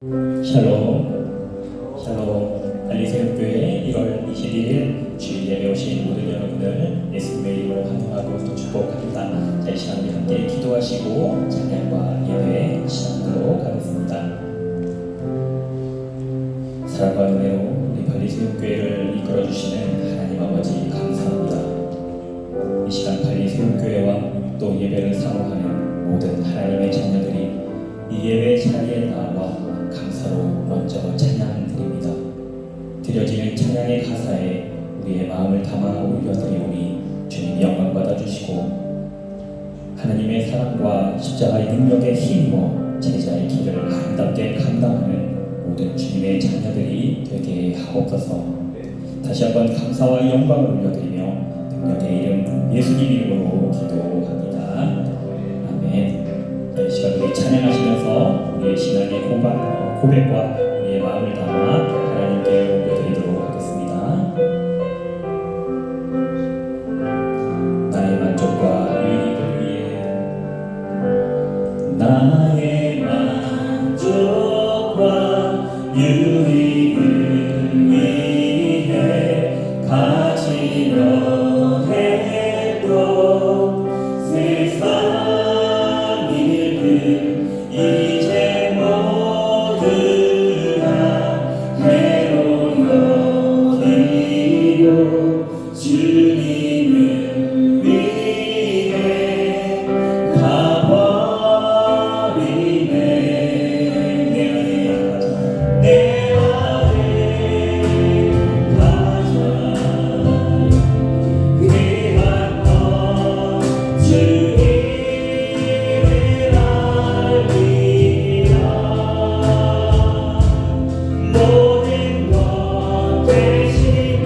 샬롬, 샬롬. 달리새움교회 1월 21일 주일 예배 오신 모든 여러분을 예수님의 이름으로 환영하고 또 축복합니다. 자, 이 시간 우리 함께 기도하시고 찬양과 예배 시작하도록 하겠습니다. 사랑과 은혜로 우리 달리새움교회를 이끌어주시는 하나님 아버지 감사합니다. 이 시간 달리새움교회와 또 예배를 사모하는 모든 하나님의 자녀들이 이 예배 자리에 나와 감사로 먼저 찬양드립니다. 드려지는 찬양의 가사에 우리의 마음을 담아 올려드리오니 주님 영광 받아주시고 하나님의 사랑과 십자가의 능력에 힘입어 제자의 길을 아름답게 감당하는 모든 주님의 자녀들이 되게 하옵소서. 다시 한번 감사와 영광을 올려드리며 능력의 이름 예수님 이름으로 기도합니다. 아멘. 이 시간 우리 찬양하시면서 우리의 신앙의 고백과 우리의 마음을 담아 하나님께 올려드리도록 하겠습니다. 나의 만족과 유익을 위해 나의 만족과 유익을 위해 가지려 해도 세상 일들 이제 모두 다 해로 여기고 주님을 위해 가버리네. 내 안에 가자 귀한 것 주님을 알리라. 모든 것 되시며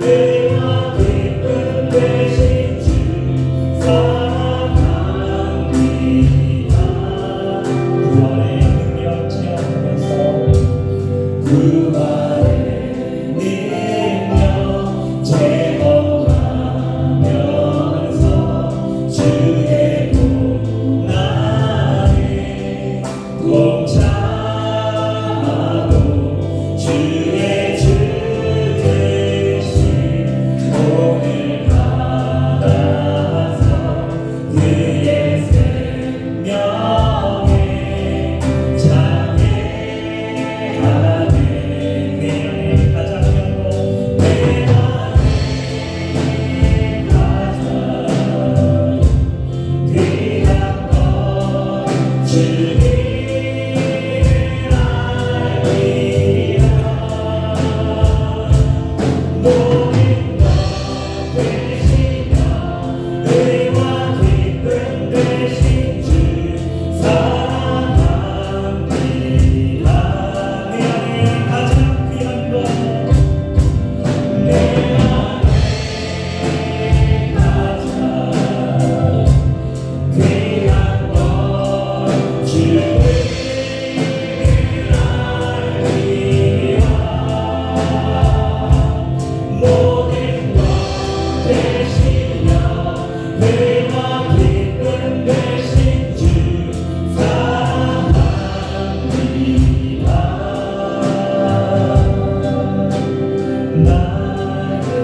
의와 기쁨 되신 주 사랑합니다. 구원의 능력 체험하면서 구원의 능력 체험하면서 주의 고난에 동참하고 주의 주으신 오늘 받아서 그의 생명에 참여하는 내 안에 가자. 내 안에 가자 귀한 것 주님을 알리라. 모든 것 되시며 의와 기쁨 되신 주 사랑합니다. 내 안에 가장 귀한 것 내 안에 가장 귀한 것 주님을 알리라. 모든 것 되시며 의와 기쁨 되신 주 사랑합니다. 나의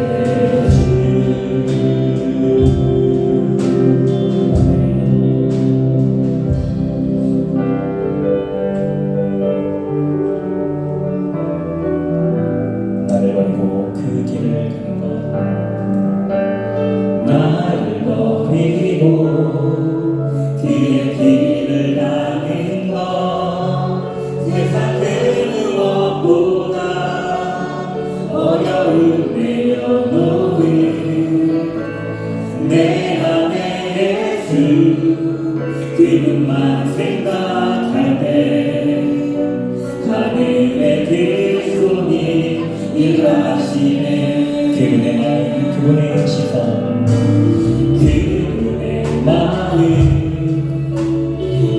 주. 나를 버리고 그 길을 가는 것 나를 버리고 그의 길을 가는 것 세상 그 무엇보다 어려운 내 연호를 내 안에 예수 그분만 생각할 때 하늘의 그 손이 일하시네. 그분의 마음 그분의 시선 그분의 마음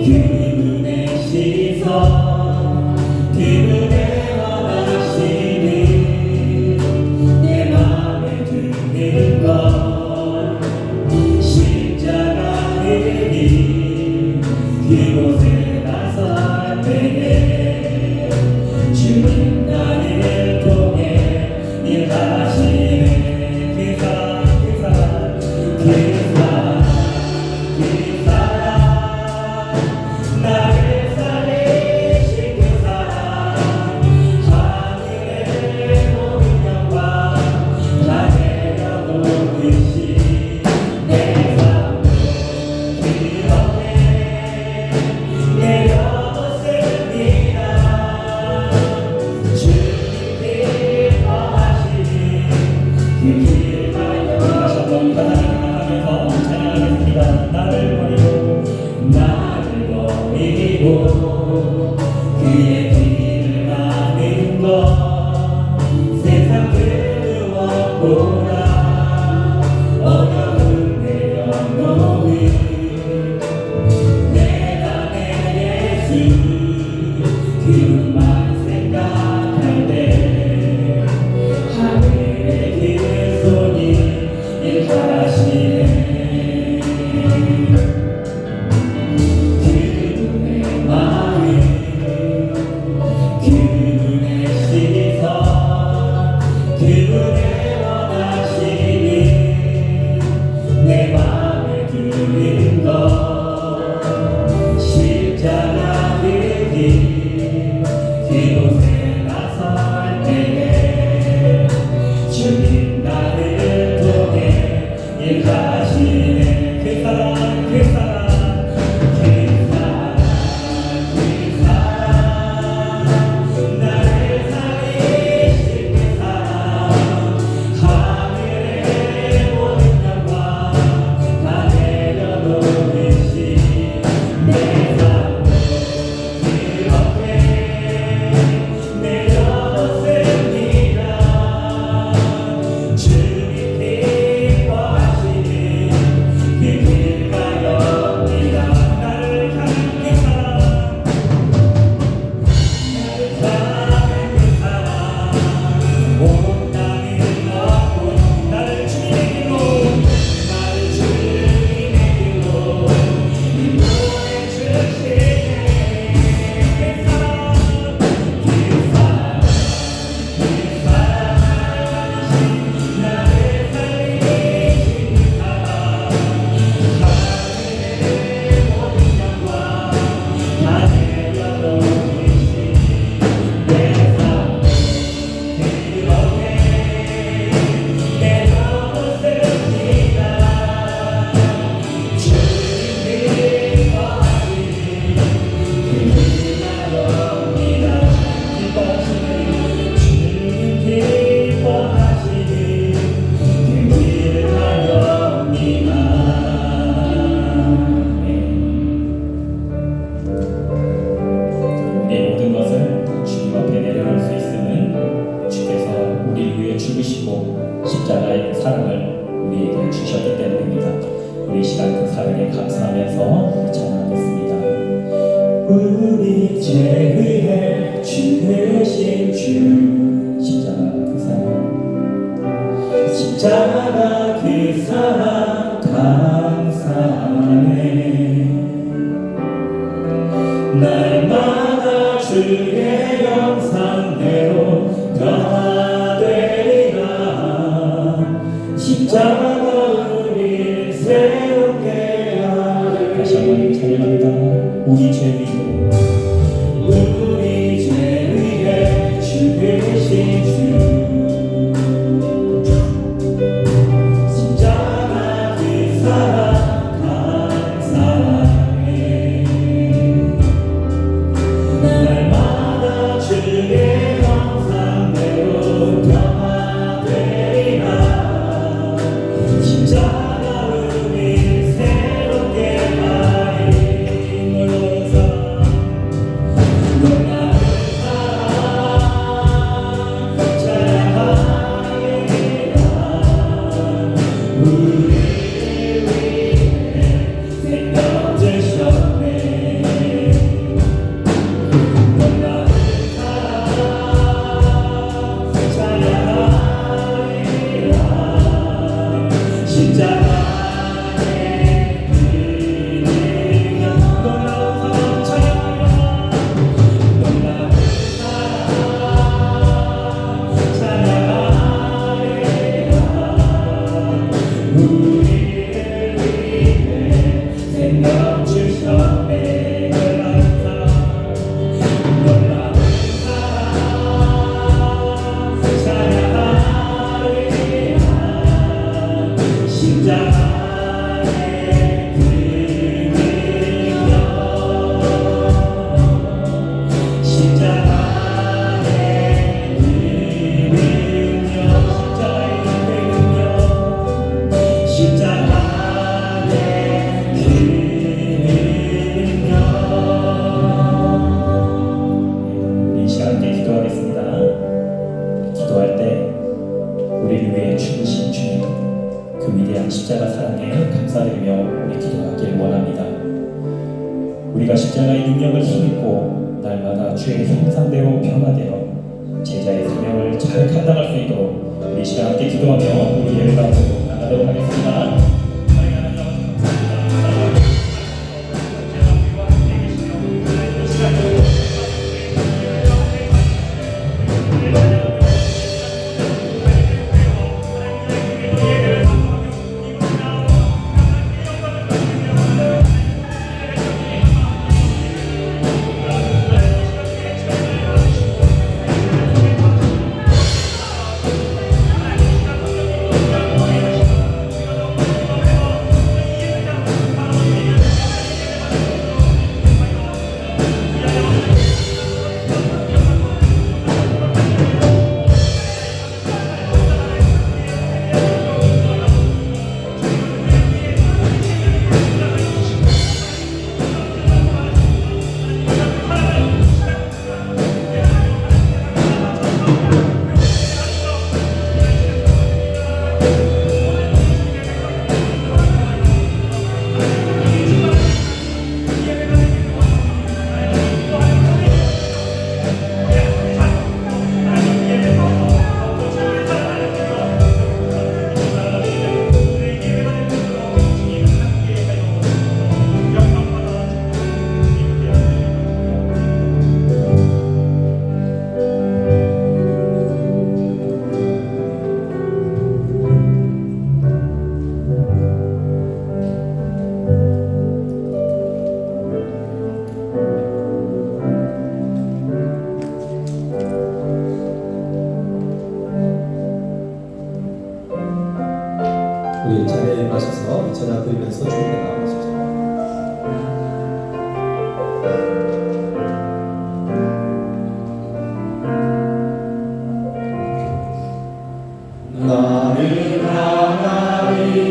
그분의 시선 그분의 원하시는 내 마음에 드는 것 십자가 그 길 그곳에 나설 때에 주만 생각할 때 하늘의 그 손이 일하시네. 그분의 마음, 그분의 시선, 그분의 원하시는 내 맘에 드는 것, 십자가 그 길, 그곳에 나설 때에 주님 나를 통해 일하시네. 그 사랑, 그 사랑, 그 사랑, 그 사랑, 나를 살리신 그 사랑, 하늘의 모든 영광 다 내려놓으신 내 삶을 그렇게 내려놓습니다. 주님 기뻐하시는 그 길 가렵니다. 나를 향한 그 사랑, 나를 향한 그 사랑, 온 땅을 덮고 나를 주님의 길로, 나를 주님의 길로 인도해 주시네. 그 사랑, 그 사랑, 그 사랑이신 나를 살리신 그 사랑, 하늘의 모든 영광 다 내려놓으신 내 삶을 그렇게 내려놓습니다. 주님 기뻐하시는 그 길 가렵니다. 주님 기뻐하시는 그 길 가렵니다. 우리의 모든 것을 주님 앞에 내려놓을 수 있음은 주께서 우리를 위해 죽으시고 십자가의 사랑을 우리에게 주셨기 때문입니다. 우리 이 시간 그 사랑에 감사하면서 찬양하겠습니다. 우리 죄 위해 죽으신 주, 십자가 그 사랑, 십자가 그 사랑 감사하네. 날마다 주의 형상대로 변화되리라. 십자가 우리를 새롭게 하리. 다시 한번 찬양합니다. 우리 죄 위에, 우리 죄 위에 죽으신 주, 십자가 그 사랑 감사하네. 날마다 주의 형상대로 변화되리라. 십자가 우리를 새롭게 하리. 놀라운 사랑, 놀라운 사랑 찬양하리라. 우리를 위해 생명 주셨네. 놀라운 사랑 찬양하리라. 십자가의 그 능력, 놀라운 사랑 찬양하리라. 놀라운 사랑 찬양하리라. 우리를 위해 생명 주셨네. 놀라운 사랑, 놀라운 사랑 찬양하리라. 십자가의 그 능력, 십자가의 그 능력, 십자가의 그 능력. 이 시간 함께 기도하겠습니다. 기도할 때 우리를 위해 죽으신 주님, 그 위대한 십자가 사랑에 감사드리며 우리 기도하기를 원합니다. 우리가 십자가의 능력을 힘입고 날마다 주의 형상 상대로 변화되어 제자의 사명을 잘 감당할 수 있도록 이 시간 함께 기도하며 우리 예배가 나가도록 하겠습니다. 사랑하는 아버지 감사합니다. 언제나 우리와 함께 계시며 하나님의 시간을 우리 자리에 마셔서 전화 드리면서 주님께 나가십시오. 나는 하나님을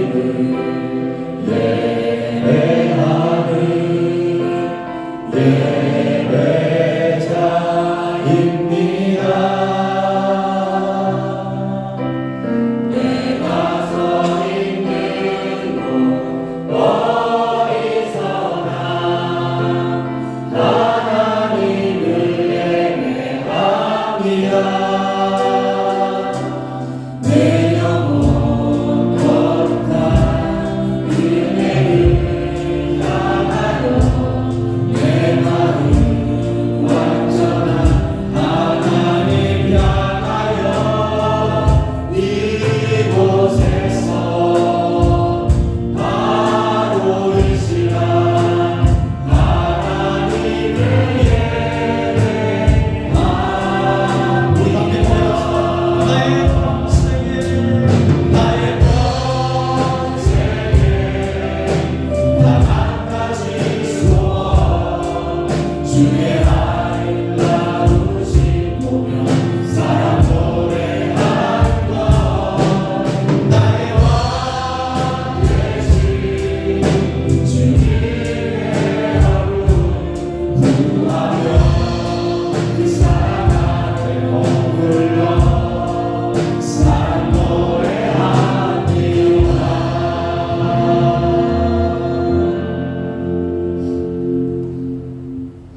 예배하는 예배자입니다.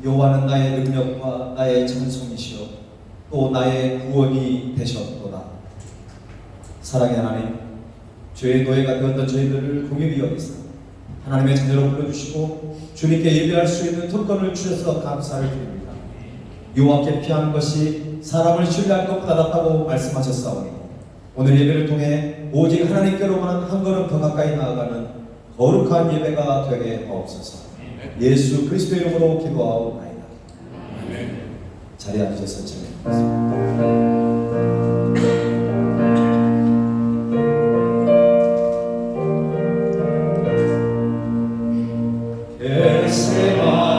여호와는 나의 능력과 나의 찬송이시요 또 나의 구원이 되셨도다. 사랑의 하나님, 죄의 노예가 되었던 저희들을 공의히 여기사 하나님의 자녀로 불러주시고 주님께 예배할 수 있는 특권을 주셔서 감사를 드립니다. 여호와께 피한 것이 사람을 신뢰할 것보다 낫다고 말씀하셨사오니 오늘 예배를 통해 오직 하나님께로만 한 걸음 더 가까이 나아가는 거룩한 예배가 되게 하옵소서. 예수 그리스도의 이름으로 기도하옵나이다. 자리에 앉으셔서 찬양하겠습니다.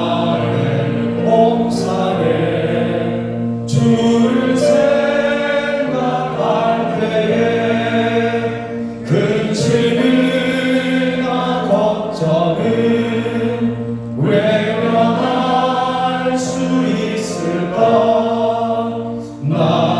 겟세마네 옥산에 주를 생각할 때에 근심이나 걱정은 외면할 수 있을까? 나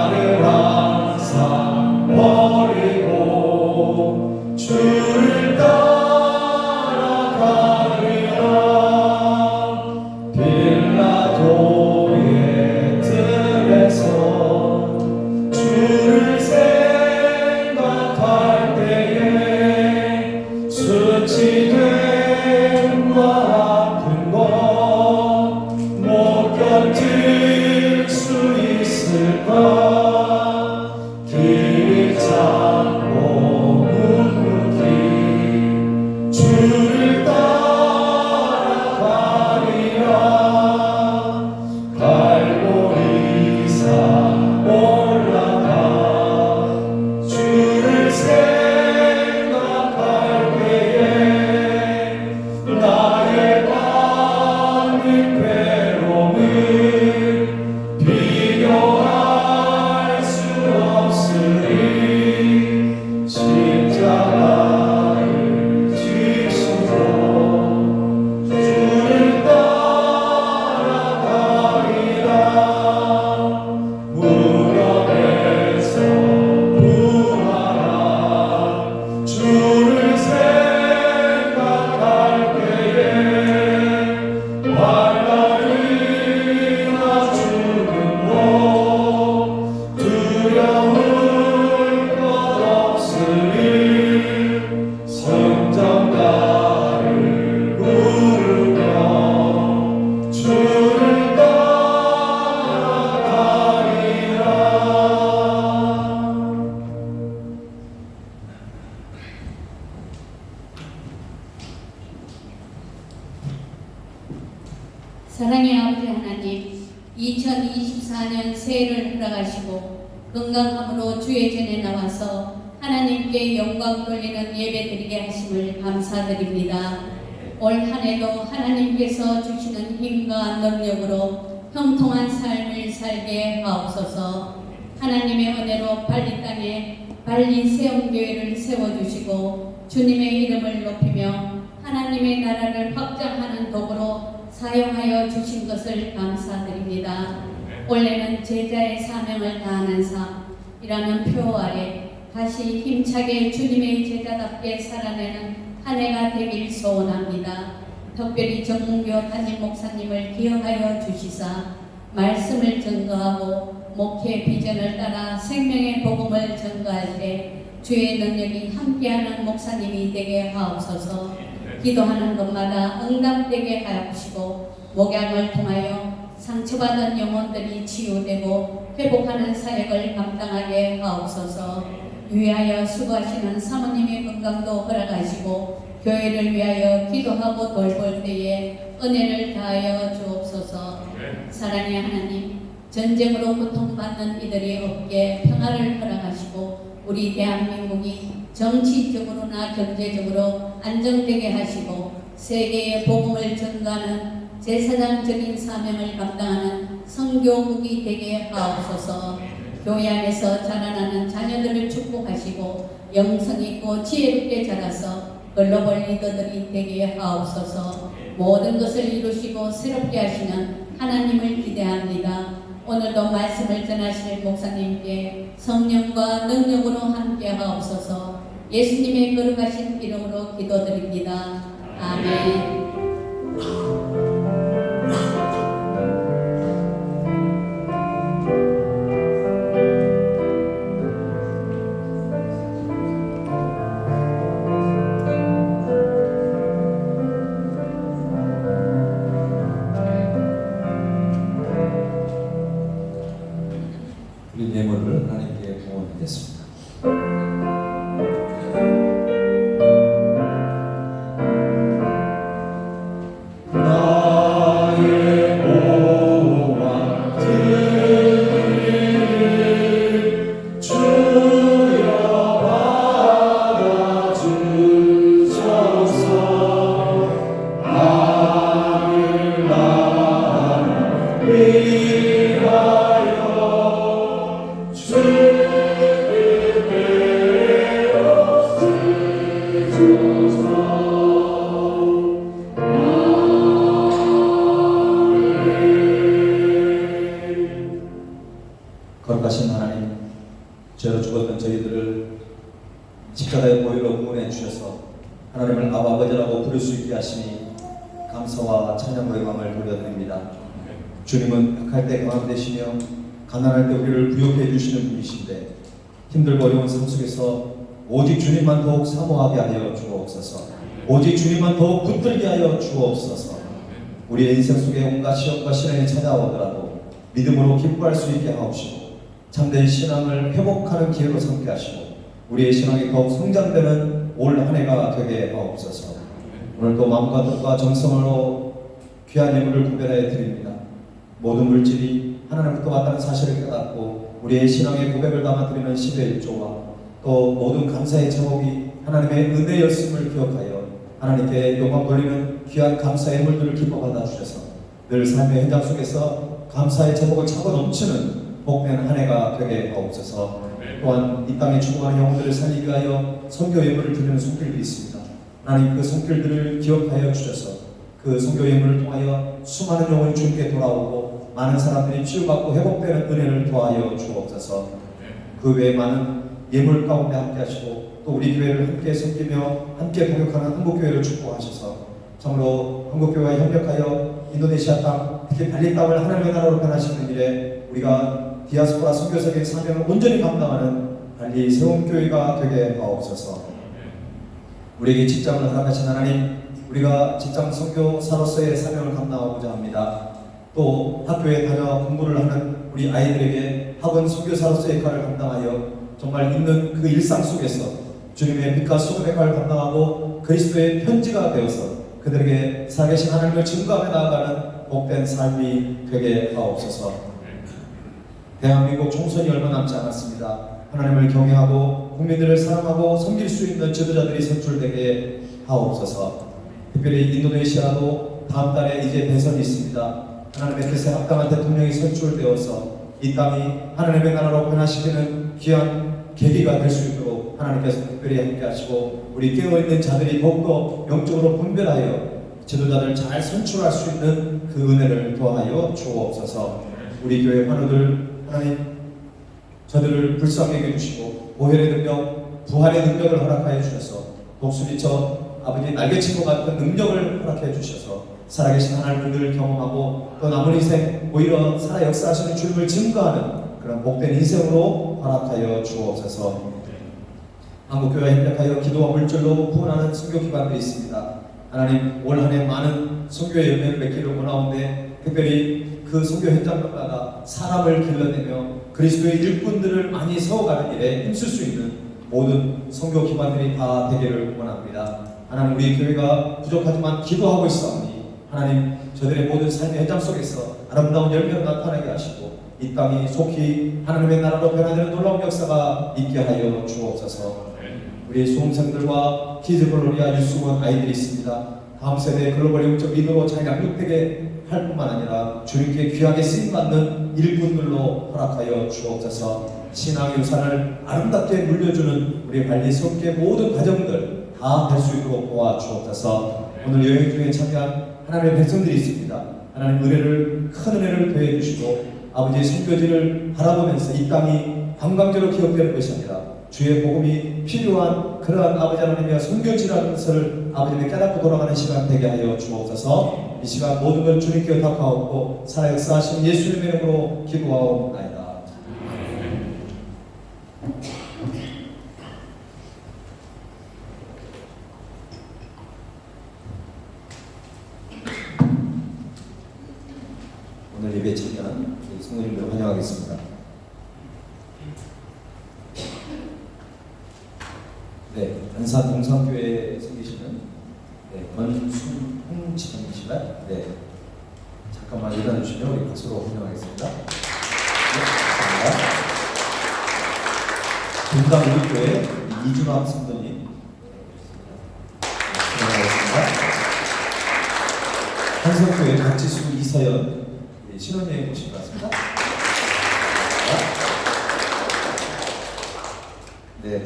길 찾고 묵묵히 주를 따라가리라. 갈보리산 올라가 주를 생각할 때에 나의 많은 괴로움을 비교할 수 없으니 십자가를 지시고 주를 따라가리라. 무덤에서 부활한 주를 생각할 때에 환란이나 죽음도 두려울 것 없으니 성전가를 부르며 주를 따라가리라. 사랑의 아버지 하나님, 2024년 새해를 허락하시고 건강함으로 주의 전에 나와서 하나님께 영광 돌리는 예배드리게 하심을 감사드립니다. 올 한 해도 하나님께서 주시는 힘과 능력으로 형통한 삶을 살게 하옵소서. 하나님의 은혜로 발리 땅에 발리 세움교회를 세워주시고 주님의 이름을 높이며 하나님의 나라를 확장하는 도구로 사용하여 주신 것을 감사드립니다. 올해는 제자의 사명을 다하는 삶이라는 표 아래 다시 힘차게 주님의 제자답게 살아내는 한 해가 되길 소원합니다. 특별히 정문교 담임 목사님을 기억하여 주시사 말씀을 증거하고 목회 비전을 따라 생명의 복음을 증거할 때 주의 능력이 함께하는 목사님이 되게 하옵소서. 기도하는 것마다 응답되게 하옵시고 목양을 통하여 상처받은 영혼들이 치유되고 회복하는 사역을 감당하게 하옵소서. 위하여 수고하시는 사모님의 건강도 허락하시고 교회를 위하여 기도하고 돌볼 때에 은혜를 다하여 주옵소서. 사랑의 하나님, 전쟁으로 고통받는 이들이 없게 평화를 허락하시고 우리 대한민국이 정치적으로나 경제적으로 안정되게 하시고 세계의 복음을 전가하는 제사장적인 사명을 감당하는 선교국이 되게 하옵소서. 교회 안에서 자라나는 자녀들을 축복하시고 영성 있고 지혜롭게 자라서 글로벌 리더들이 되게 하옵소서. 모든 것을 이루시고 새롭게 하시는 하나님을 기대합니다. 오늘도 말씀을 전하실 목사님께 성령과 능력으로 함께 하옵소서. 예수님의 거룩하신 이름으로 기도드립니다. 아멘. 우리 예물을 하나님께 봉헌하겠습니다. 나의 보호와 들을 주여 받아주소서. 나를 나를 위하여 거룩하신 하나님, 죄로 죽었던 저희들을 십자가의 보혈로 구원해 주셔서 하나님을 아버지라고 부를 수 있게 하시니 감사와 찬양과 영광을 돌려드립니다. 주님은 약할 때 강함 되시며 가난할 때 우리를 부욕해 주시는 분이신데 힘들고 어려운 삶 속에서 오직 주님만 더욱 사모하게 하여 주옵소서. 오직 주님만 더욱 붙들게 하여 주옵소서. 우리의 인생 속에 온갖 시험과 시련이 찾아오더라도 믿음으로 기뻐할 수 있게 하옵시고 참된 신앙을 회복하는 기회로 삼게 하시고 우리의 신앙이 더욱 성장되는 올 한 해가 되게 하옵소서. 오늘도 마음과 뜻과 정성으로 귀한 예물을 구별하여 드립니다. 모든 물질이 하나님부터 왔다는 사실을 깨닫고 우리의 신앙의 고백을 담아드리는 10의 1조와 또 모든 감사의 제목이 하나님의 은혜였음을 기억하여 하나님께 영광 돌리는 귀한 감사의 예물들을 기뻐 받아주셔서 늘 삶의 현장 속에서 감사의 제목을 차고 넘치는 복된 한 해가 되게 하옵소서. 또한 이 땅에 죽어가는 영혼들을 살리기 위하여 선교 예물을 드리는 손길들이 있습니다. 하나님 그 손길들을 기억하여 주셔서 그 선교 예물을 통하여 수많은 영혼이 주님께 돌아오고 많은 사람들이 치유받고 회복되는 은혜를 더하여 주옵소서. 그 외에 많은 예물 가운데 함께 하시고 또 우리 교회를 함께 섬기며 함께 동역하는 한국교회를 축복하셔서 참으로 한국교회와 협력하여 인도네시아 땅 특히 발리 땅을 하나님의 나라로 변화시키는 일에 우리가 디아스포라 선교사적인 사명을 온전히 감당하는 발리 세움교회가 되게 하옵소서. 우리에게 직장을 허락하신 하나님, 우리가 직장 선교사로서의 사명을 감당하고자 합니다. 또 학교에 다녀 공부를 하는 우리 아이들에게 학원 선교사로서의 역할을 감당하여 정말 있는 그 일상 속에서 주님의 빛과 소금의 역할을 감당하고 그리스도의 편지가 되어서 그들에게 살아계신 하나님을 증거하며 나아가는 복된 삶이 되게 하옵소서. 대한민국 총선이 얼마 남지 않았습니다. 하나님을 경외하고 국민들을 사랑하고 섬길 수 있는 지도자들이 선출되게 하옵소서. 특별히 인도네시아도 다음 달에 이제 대선이 있습니다. 하나님의 뜻에 합당한 대통령이 선출되어서 이 땅이 하나님의 나라로 변화시키는 귀한 계기가 될 수 있도록 하나님께서 특별히 함께 하시고 우리 깨어있는 자들이 더욱더 영적으로 분별하여 지도자들을 잘 선출할 수 있는 그 은혜를 더하여 주옵소서. 우리 교회 환우들 하나님 저들을 불쌍히 여겨주시고 보혈의 능력, 부활의 능력을 허락하여 주셔서 독수리처 아버지 날개친 것 같은 능력을 허락해 주셔서 살아계신 하나님을 경험하고 또 남은 인생 오히려 살아 역사하시는 주님을 증거하는 그런 복된 인생으로 허락하여 주옵소서. 한국교회와 협력하여 기도와 물질로 후원하는 선교기관들이 있습니다. 하나님 올 한 해 많은 선교의 열매를 맺기를 원하오는데 특별히 그 선교 현장마다 사람을 길러내며 그리스도의 일꾼들을 많이 세워가는 일에 힘쓸 수 있는 모든 선교기관들이 다 되기를 원합니다. 하나님 우리 교회가 부족하지만 기도하고 있사오니 하나님 저들의 모든 삶의 현장 속에서 아름다운 열매를 나타나게 하시고 이 땅이 속히 하나님의 나라로 변화되는 놀라운 역사가 있게 하여 주옵소서. 우리 수험생들과 키즈글로리아 유수원 아이들이 있습니다. 다음 세대의 글로벌 영적 리더로 잘 양육되게 할 뿐만 아니라 주님께 귀하게 쓰임받는 일꾼들로 허락하여 주옵소서. 신앙의 유산을 아름답게 물려주는 우리 발리 성교의 모든 가정들 다 될 수 있도록 도와주옵소서. 오늘 여행 중에 참여한 하나님의 백성들이 있습니다. 하나님 은혜를 큰 은혜를 더해 주시고 아버지의 선교지를 바라보면서 이 땅이 관광지로 기억되는 것이 아니라 주의 복음이 필요한 그러한 아버지 하나님의 선교지라는 것을 아버지께 깨닫고 돌아가는 시간 되게 하여 주옵소서. 이 시간 모든 걸 주님께 의탁하옵고 살아 역사하신 예수님의 이름으로 기도하옵나이다. 오늘 예배에 참여한 성도님들 환영하겠습니다. 네, 안산 동산교회에 섬기시는 권순홍 지사님이신가요? 네, 잠깐만 일어나 주시면 우리 박수로 환영하겠습니다. 네, 감사합니다. 분당 우리교회 이준학 성도님 환영하겠습니다. 한성교회 박지수 이서연 신혼여행 오신 것 같습니다. 네,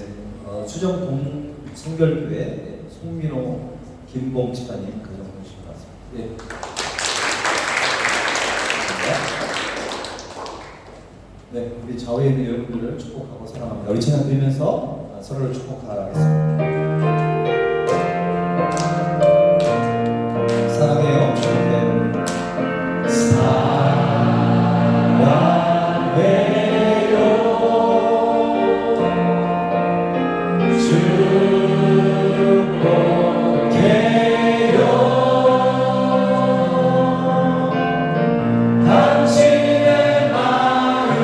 수정동 성결교회 송민호 김봉 집사님 가정 오신 것 같습니다. 네. 네, 우리 좌우에 있는 여러분들을 축복하고 사랑합니다. 우리 찬양 드리면서 서로를 축복하겠습니다. 사랑해요. 축복해요. 당신의 마음에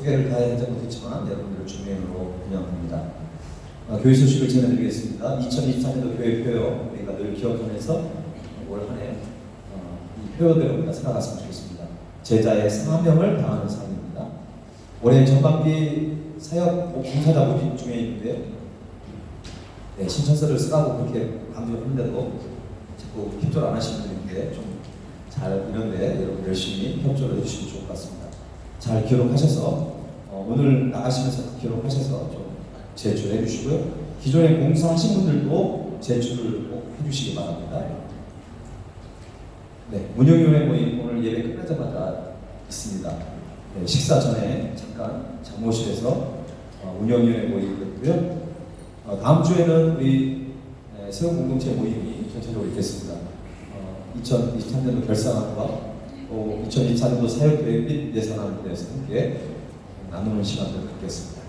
소개를 다 하지 못했지만 여러분들 중명으로 운영합니다. 교회 소식을 전해드리겠습니다. 2024년도 교회표요 우리가 늘 기억하면서 올 한 해 이 표대로 우리가 살아갔으면 좋겠습니다. 제자의 사명을 다하는 삶입니다. 올해 전반기 사역 봉사 작업 중에 있는데요. 네, 신천서를 쓰라고 그렇게 강조했는데도 자꾸 협조를 안 하시는 분인데 좀 잘 이런데 여러분 열심히 협조를 해주시면 좋을 것 같습니다. 잘 기록하셔서 오늘 나가시면서 기록하셔서 좀 제출해 주시고요. 기존에 봉사하신 분들도 제출을 꼭 해주시기 바랍니다. 네, 운영위원회 모임 오늘 예배 끝나자마자 있습니다. 네, 식사 전에 잠깐 장모실에서 운영위원회 모임이 있고요. 다음 주에는 우리 세운 공동체 모임이 전체적으로 있겠습니다. 2023년도 결산안과 또 2024년도 사역계획 및 예산안에 대해서 함께 나누는 시간을 갖겠습니다.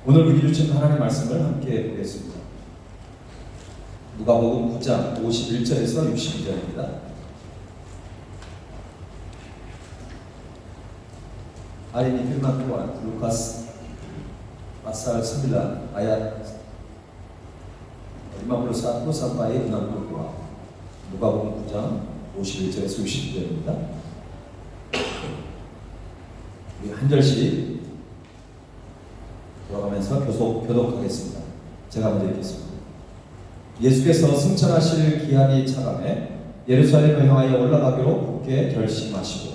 오늘 우리 주신 하나님의 말씀을 함께 보겠습니다. 누가복음 9장 51절에서 62절입니다. Hari ini firman Tuhan Lukas pasal 9 ayat 51 sampai 62. 누가복음 9장 51절에서 62절입니다. 우리 한 절씩 돌아가면서 교독하겠습니다. 제가 먼저 읽겠습니다. 예수께서 승천하실 기한이 차감해 예루살렘을 향하여 올라가기로 굳게 결심하시고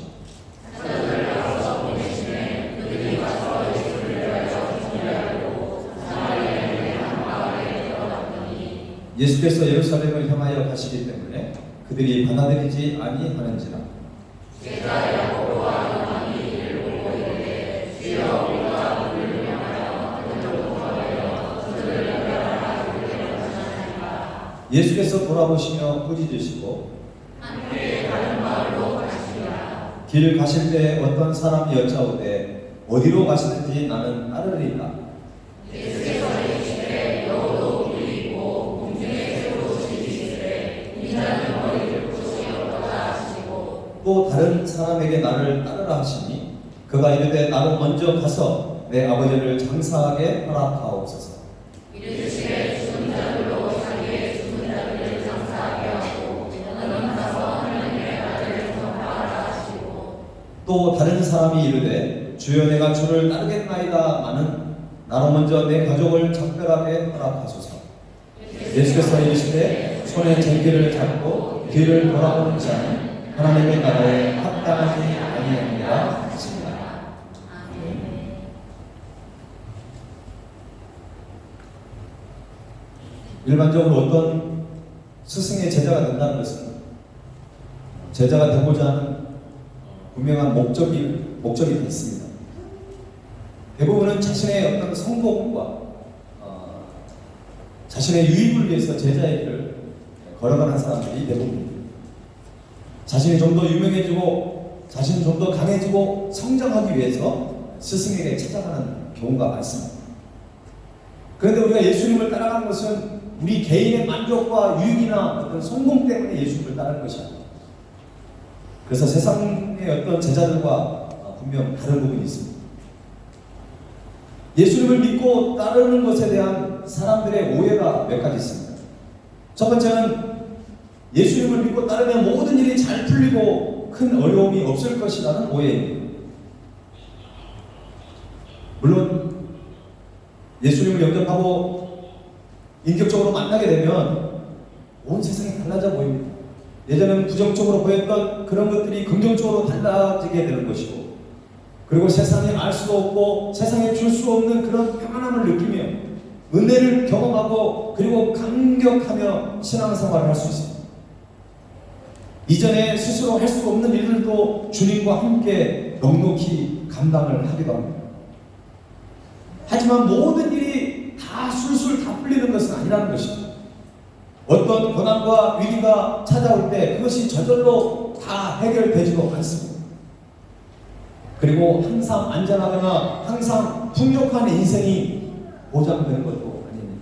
예수께서 예루살렘을 향하여 가시기 때문에 그들이 받아들이지 아니하는지라. 예수께서 돌아보시며 꾸짖으시고 길 가실 때 어떤 사람이 여짜오되 어디로 가시는지 나는 따르리라. 또 다른 사람에게 나를 따르라 하시니 그가 이르되 나로 먼저 가서 내 아버지를 장사하게 허락하옵소서. 또 다른 사람이 이르되 주여 내가 주를 따르겠나이다마는 나로 먼저 내 가족을 작별하게 허락하소서. 예수께서 이르시되 손에 쟁기를 잡고 뒤를 돌아보는 자는 하나님의 나라에 합당하지 아니하니라 하십니다. 일반적으로 어떤 스승의 제자가 된다는 것은 제자가 되고자 하는 분명한 목적이 있습니다. 대부분은 자신의 어떤 성공과 자신의 유익을 위해서 제자의 길을 걸어가는 사람들이 대부분입니다. 자신이 좀 더 유명해지고 자신이 좀 더 강해지고 성장하기 위해서 스승에게 찾아가는 경우가 많습니다. 그런데 우리가 예수님을 따라가는 것은 우리 개인의 만족과 유익이나 어떤 성공 때문에 예수님을 따르는 것이 아닙니다. 그래서 세상의 어떤 제자들과 분명 다른 부분이 있습니다. 예수님을 믿고 따르는 것에 대한 사람들의 오해가 몇 가지 있습니다. 첫 번째는 예수님을 믿고 따르면 모든 일이 잘 풀리고 큰 어려움이 없을 것이라는 오해입니다. 물론 예수님을 영접하고 인격적으로 만나게 되면 온 세상이 달라져 보입니다. 예전에는 부정적으로 보였던 그런 것들이 긍정적으로 달라지게 되는 것이고, 그리고 세상에 알 수도 없고 세상에 줄 수 없는 그런 평안함을 느끼며 은혜를 경험하고 그리고 감격하며 신앙생활을 할 수 있습니다. 이전에 스스로 할 수 없는 일들도 주님과 함께 넉넉히 감당을 하기도 합니다. 하지만 모든 일이 다 술술 다 풀리는 것은 아니라는 것입니다. 어떤 고난과 위기가 찾아올 때 그것이 저절로 다 해결되지도 않습니다. 그리고 항상 안전하거나 항상 풍족한 인생이 보장되는 것도 아닙니다.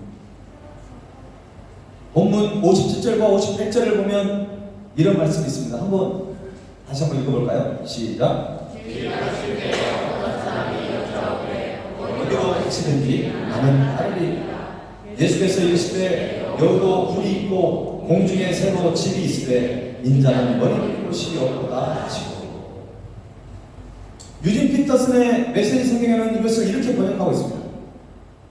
본문 57절과 58절을 보면 이런 말씀이 있습니다. 다시 한번 읽어볼까요? 시작. 가르치든지 나는 따르리. 예수께서 이르시되 여기도 불이 있고 공중에 새로 집이 있으되 인자는 머리 곳이 없도다 하시고. 유진 피터슨의 메시지 성경에는 이것을 이렇게 번역하고 있습니다.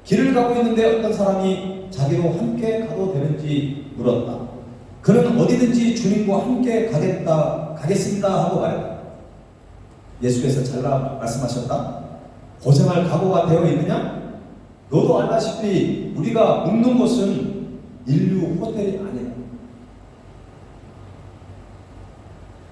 길을 가고 있는데 어떤 사람이 자기도 함께 가도 되는지 물었다. 그는 어디든지 주님과 함께 가겠습니다 하고 말했다. 예수께서 잘라 말씀하셨다. 고생할 각오가 되어 있느냐? 너도 알다시피 우리가 묵는 곳은 인류 호텔이 아니다.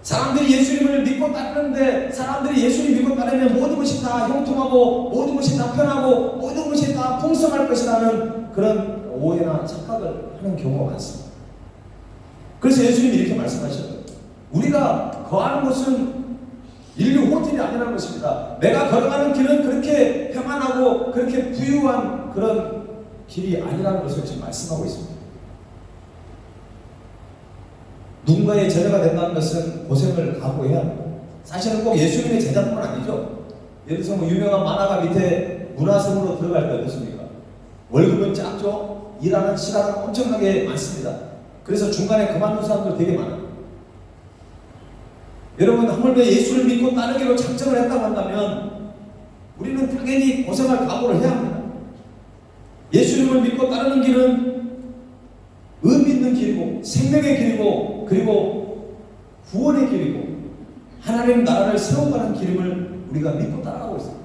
사람들이 예수님을 믿고 따르는데, 사람들이 예수님 믿고 따르면 모든 것이 다 형통하고 모든 것이 다 편하고 모든 것이 다 풍성할 것이라는 그런 오해나 착각을 하는 경우가 많습니다. 그래서 예수님이 이렇게 말씀하셨어요. 우리가 거하는 곳은 인류 호텔이 아니라는 것입니다. 내가 걸어가는 길은 그렇게 평안하고 그렇게 부유한 그런 길이 아니라는 것을 지금 말씀하고 있습니다. 누군가의 제자가 된다는 것은 고생을 각오해야 합니다. 사실은 꼭 예수님의 제자뿐만 아니죠. 예를 들어서 뭐 유명한 만화가 밑에 문화성으로 들어갈 때 어떻습니까? 월급은 작죠? 일하는 시간은 엄청나게 많습니다. 그래서 중간에 그만둔 사람들 되게 많아요. 여러분, 하물며 예수를 믿고 따르기로 작정을 했다고 한다면 우리는 당연히 고생할 각오를 해야 합니다. 예수님을 믿고 따르는 길은 의미 있는 길이고 생명의 길이고 그리고 구원의 길이고 하나님 나라를 세워가는 길임을 우리가 믿고 따라가고 있습니다.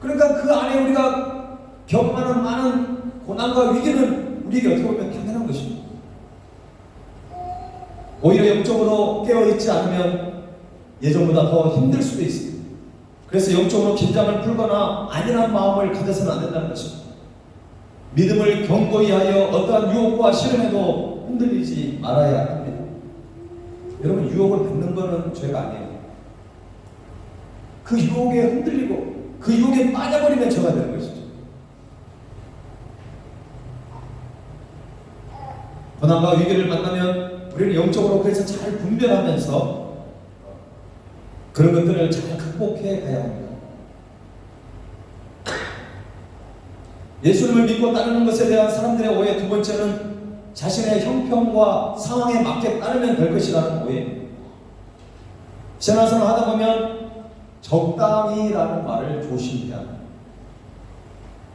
그러니까 그 안에 우리가 겪는 많은 고난과 위기는 우리에게 어떻게 보면 당연한 것입니다. 오히려 영적으로 깨어있지 않으면 예전보다 더 힘들 수도 있습니다. 그래서 영적으로 긴장을 풀거나 안일한 마음을 가져서는 안 된다는 것입니다. 믿음을 견고히 하여 어떠한 유혹과 시련에도 흔들리지 말아야 합니다. 여러분, 유혹을 받는 것은 죄가 아니에요. 그 유혹에 흔들리고 그 유혹에 빠져버리면 죄가 되는 것이죠. 고난과 위기를 만나면 우리는 영적으로 그래서 잘 분별하면서 그런 것들을 잘 극복해 가야 합니다. 예수님을 믿고 따르는 것에 대한 사람들의 오해 두 번째는 자신의 형편과 상황에 맞게 따르면 될 것이라는 오해입니다. 신앙생활을 하다 보면 적당히라는 말을 조심해야 합니다.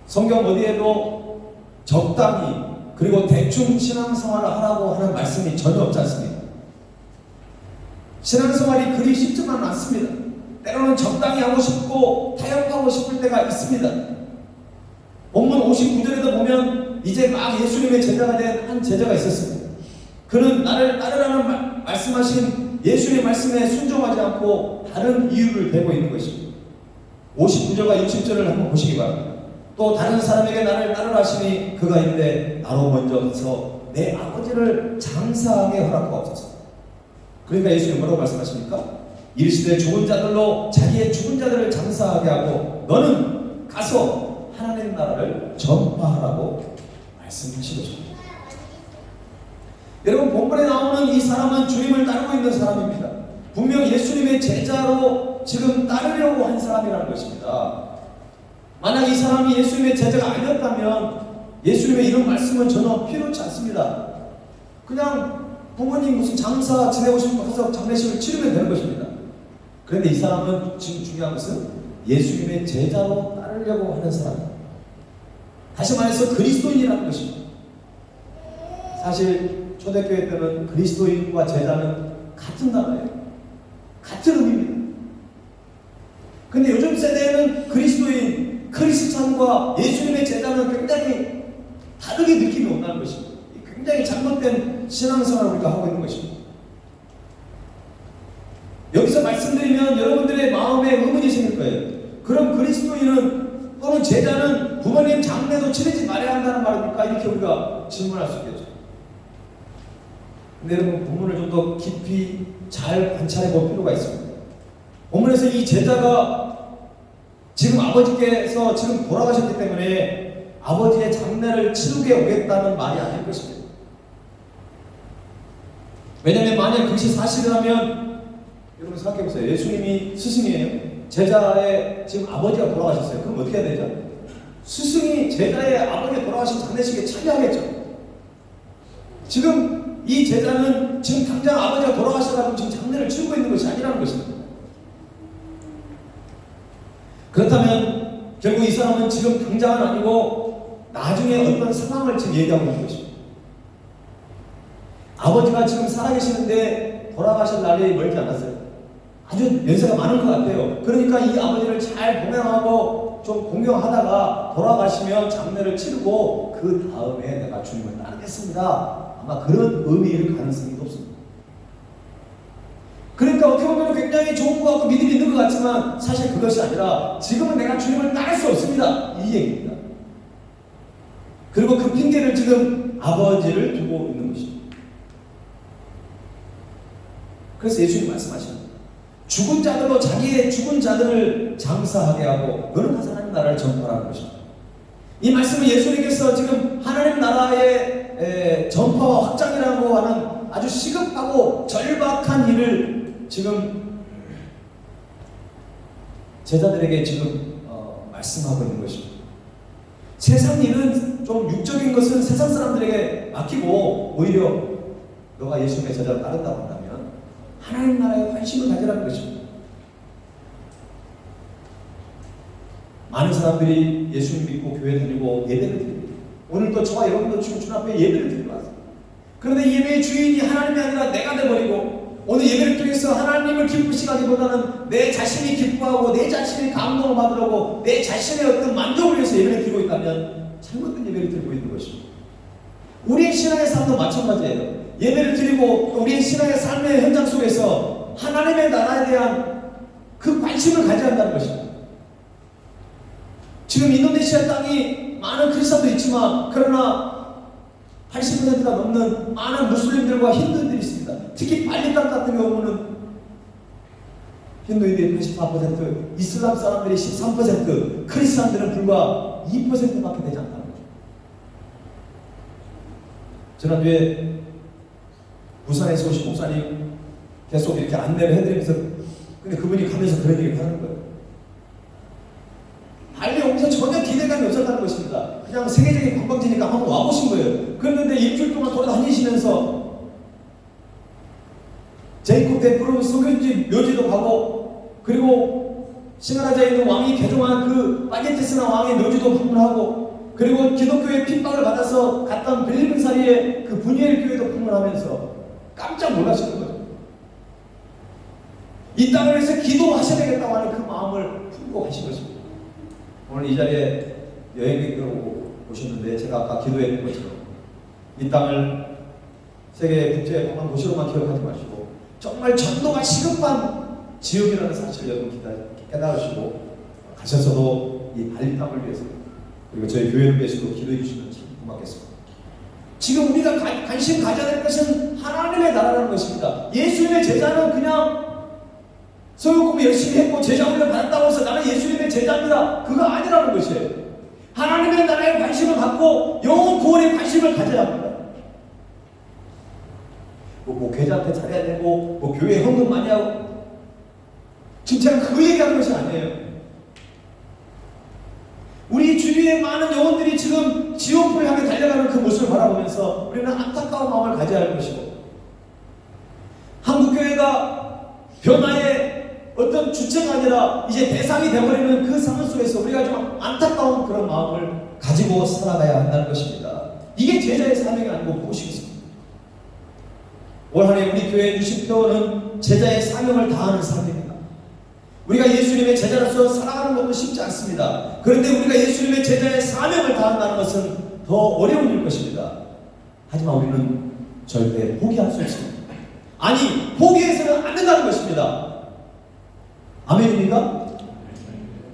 성경 어디에도 적당히 그리고 대충 신앙생활을 하라고 하는 말씀이 전혀 없지 않습니다. 신앙생활이 그리 쉽지만은 않습니다. 때로는 적당히 하고 싶고 타협하고 싶을 때가 있습니다. 본문 59절에도 보면 이제 막 예수님의 제자가 된 한 제자가 있었습니다. 그는 나를 따르라는 말씀하신 예수님의 말씀에 순종하지 않고 다른 이유를 대고 있는 것입니다. 59절과 60절을 한번 보시기 바랍니다. 또 다른 사람에게 나를 따르라 하시니 그가 이르되 나로 먼저 가서 내 아버지를 장사하게 허락하옵소서. 그러니까 예수님 뭐라고 말씀하십니까? 이르시되 죽은 자들로 자기의 죽은 자들을 장사하게 하고 너는 가서 하나님 나라를 전파하라고 말씀하신 것입니다. 여러분, 본문에 나오는 이 사람은 주님을 따르고 있는 사람입니다. 분명 예수님의 제자로 지금 따르려고 한 사람이라는 것입니다. 만약 이 사람이 예수님의 제자가 아니었다면 예수님의 이런 말씀은 전혀 필요치 않습니다. 그냥 부모님 무슨 장사 지내고 싶으면 가서 장례식을 치르면 되는 것입니다. 그런데 이 사람은 지금 중요한 것은 예수님의 제자로 따르려고 하는 사람입니다. 다시 말해서 그리스도인이라는 것입니다. 사실 초대교회 때는 그리스도인과 제자는 같은 단어예요. 같은 의미입니다. 근데 요즘 세대에는 그리스도인, 크리스찬과 예수님의 제자는 굉장히 다르게 느낌이 온다는 것입니다. 굉장히 잘못된 신앙생활을 우리가 하고 있는 것입니다. 여기서 말씀드리면 여러분들의 마음에 의문이 생길 거예요. 그럼 그리스도인은 또는 제자는 부모님 장례도 치르지 말아야 한다는 말입니까? 이렇게 우리가 질문할 수 있겠죠. 근데 여러분, 본문을 좀 더 깊이 잘 관찰해 볼 필요가 있습니다. 본문에서 이 제자가 지금 아버지께서 지금 돌아가셨기 때문에 아버지의 장례를 치르게 오겠다는 말이 아닐 것입니다. 왜냐하면 만약 그것이 사실이라면 여러분 생각해 보세요. 예수님이 스승이에요. 제자의 지금 아버지가 돌아가셨어요. 그럼 어떻게 해야 되죠? 스승이 제자의 아버지 돌아가신 장례식에 참여하겠죠. 지금 이 제자는 지금 당장 아버지가 돌아가셔가지고 지금 장례를 치르고 있는 것이 아니라는 것입니다. 그렇다면 결국 이 사람은 지금 당장은 아니고 나중에 어떤 상황을 지금 얘기하고 있는 것입니다. 아버지가 지금 살아계시는데 돌아가실 날이 멀지 않았어요. 아주 연세가 많은 것 같아요. 그러니까 이 아버지를 잘 봉양하고 좀 공경하다가 돌아가시면 장례를 치르고 그 다음에 내가 주님을 따르겠습니다. 아마 그런 의미일 가능성이 높습니다. 그러니까 어떻게 보면 굉장히 좋은 것 같고 믿음이 있는 것 같지만 사실 그것이 아니라 지금은 내가 주님을 따를 수 없습니다. 이 얘기입니다. 그리고 그 핑계를 지금 아버지를 두고 있는 것입니다. 그래서 예수님이 말씀하십니다. 죽은 자들로 자기의 죽은 자들을 장사하게 하고 너는 가서 하나님 나라를 전파하는 것입니다. 이 말씀은 예수님께서 지금 하나님 나라의 전파와 확장이라고 하는 아주 시급하고 절박한 일을 지금 제자들에게 지금 말씀하고 있는 것입니다. 세상 일은 좀 육적인 것은 세상 사람들에게 맡기고 오히려 너가 예수님의 제자를 따른다고 한다면 하나님 나라에 관심을 가지라는 것입니다. 많은 사람들이 예수님 믿고 교회 다니고 예배를 드립니다. 오늘도 저와 여러분도 지금 주 앞에 예배를 드리고 왔습니다. 그런데 이 예배의 주인이 하나님이 아니라 내가 되어버리고 오늘 예배를 통해서 하나님을 기쁘시기보다는 내 자신이 기뻐하고 내 자신이 감동을 받으려고 내 자신의 어떤 만족을 위해서 예배를 드리고 있다면 잘못된 예배를 드리고 있는 것입니다. 우리의 신앙의 삶도 마찬가지예요. 예배를 드리고 우리의 신앙의 삶의 현장 속에서 하나님의 나라에 대한 그 관심을 가져야 한다는 것입니다. 지금 인도네시아 땅이 많은 크리스천도 있지만 그러나 80%가 넘는 많은 무슬림들과 힌두인들이 있습니다. 특히 발리 땅 같은 경우는 힌두인들이 84%, 이슬람 사람들이 13%, 크리스천들은 불과 2%밖에 되지 않다는 거죠. 지난주에 부산에서 오신 목사님 계속 이렇게 안내를 해드리면서 근데 그분이 가면서 그런 얘기를 하는 거예요. 발리 오면서 전혀 기대감이 없었다는 것입니다. 그냥 세계적인 관광지니까 한번 와보신 거예요. 그런데 일주일 동안 돌아다니시면서 제이콥 대프로 소견지 묘지도 가고 그리고 싱가라자에 있는 왕이 개종한 그 파게티스나 왕의 묘지도 방문하고 그리고 기독교의 핍박을 받아서 갔던 빌리빈사리의 그 분이엘 교회도 방문하면서 깜짝 놀라시는 거죠. 이 땅을 위해서 기도하셔야 되겠다고 하는 그 마음을 품고 가신 것입니다. 오늘 이 자리에 여행객으로 오셨는데 제가 아까 기도했던 것처럼 이 땅을 세계 국제 관광 도시로만 기억하지 마시고 정말 전도가 시급한 지역이라는 사실을 여러분 깨달으시고 가셔서도 이 발리 땅을 위해서 그리고 저희 교회를 위해서도 기도해 주시면 참 고맙겠습니다. 지금 우리가 관심 가져야 될 것은 하나님의 나라라는 것입니다. 예수님의 제자는 그냥 성경 공부 열심히 했고 제자 훈련 받았다고 해서 나는 예수님의 제자입니다. 그거 아니라는 것이에요. 하나님의 나라에 관심을 갖고 영혼 구원에 관심을 가져야 합니다. 목회자한테 잘해야 되고 교회에 헌금 많이 하고 지금 제가 그 얘기하는 것이 아니에요. 우리 주위에 많은 영혼들이 지금 지옥불을 향해 달려가는 그 모습을 바라보면서 우리는 안타까운 마음을 가져야 할 것이고 한국교회가 변화의 어떤 주체가 아니라 이제 대상이 되어버리는 그 상황 속에서 우리가 좀 안타까운 그런 마음을 가지고 살아가야 한다는 것입니다. 이게 제자의 사명이 아니고 무엇이겠습니까? 올 한 해 우리 교회에 주신 표어는 제자의 사명을 다하는 삶입니다. 우리가 예수님의 제자로서 살아가는 것도 쉽지 않습니다. 그런데 우리가 예수님의 제자의 사명을 다한다는 것은 더 어려운 일 것입니다. 하지만 우리는 절대 포기할 수 없습니다. 아니, 포기해서는 안 된다는 것입니다. 아멘입니까?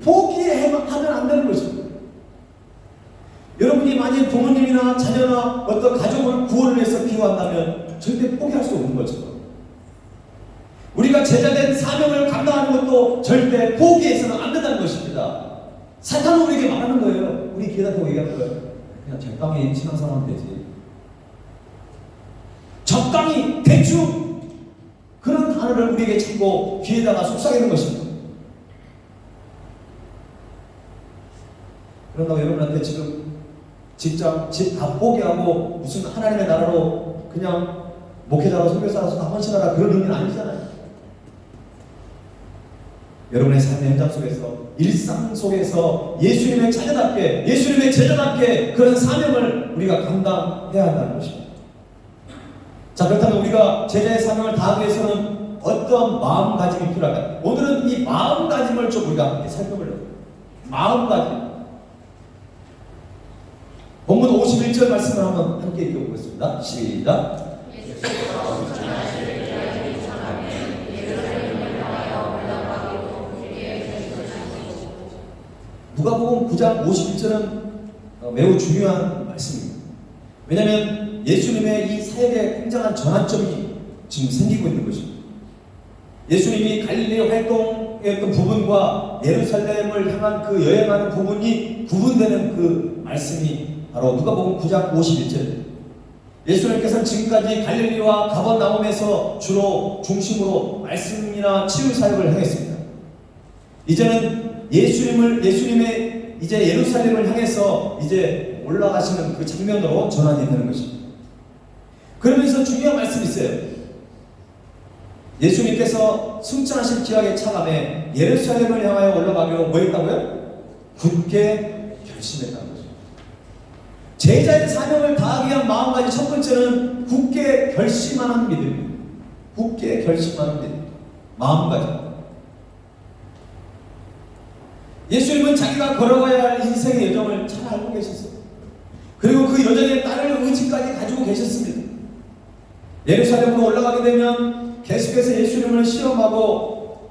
포기하면 안 되는 것입니다. 여러분이 만약 부모님이나 자녀나 어떤 가족을 구원을 해서 기도한다면 절대 포기할 수 없는 거죠. 우리가 제자된 사명을 감당하는 것도 절대 포기해서는 안 된다는 것입니다. 사탄은 우리에게 말하는 거예요. 우리 기회다 보고 얘기하는 거예요. 그냥 적당히 신앙생활 하면 되지. 적당히 대충 그런 단어를 우리에게 찾고 귀에다가 속삭이는 것입니다. 그런다고 여러분한테 지금 직장, 집 다 포기하고 무슨 하나님의 나라로 그냥 목회자로 선교사로서 다 헌신하라 그런 의미는 아니잖아요. 여러분의 삶의 현장 속에서, 일상 속에서 예수님의 자녀답게, 예수님의 제자답게 그런 사명을 우리가 감당해야 한다는 것입니다. 자, 그렇다면 우리가 제자의 사명을 다하기 위해서는 어떤 마음가짐이 필요할까요? 오늘은 이 마음가짐을 좀 우리가 함께 살펴보려고 해요. 마음가짐. 본문 51절 말씀을 한번 함께 읽어보겠습니다. 시작. 누가복음 9장 51절은 매우 중요한 말씀입니다. 왜냐하면 예수님의 이 사역에 굉장한 전환점이 지금 생기고 있는 것입니다. 예수님이 갈릴리 활동했던 부분과 예루살렘을 향한 그 여행하는 부분이 구분되는 그 말씀이 바로 누가복음 9장 51절. 예수님께서는 지금까지 갈릴리와 가버나움에서 주로 중심으로 말씀이나 치유 사역을 행했습니다. 이제는 예수님의 이제 예루살렘을 향해서 이제 올라가시는 그 장면으로 전환이 되는 것입니다. 그러면서 중요한 말씀이 있어요. 예수님께서 승천하신 기약의 차감에 예루살렘을 향하여 올라가기로 뭐 했다고요? 굳게 결심했다는 거죠. 제자의 사명을 다하기 위한 마음가짐 첫 번째는 굳게 결심하는 믿음입니다. 굳게 결심하는 믿음. 마음가짐. 예수님은 자기가 걸어가야 할 인생의 여정을 잘 알고 계셨어요. 그리고 그 여정에 따를 의지까지 가지고 계셨습니다. 예루살렘으로 올라가게 되면 계속해서 예수님을 시험하고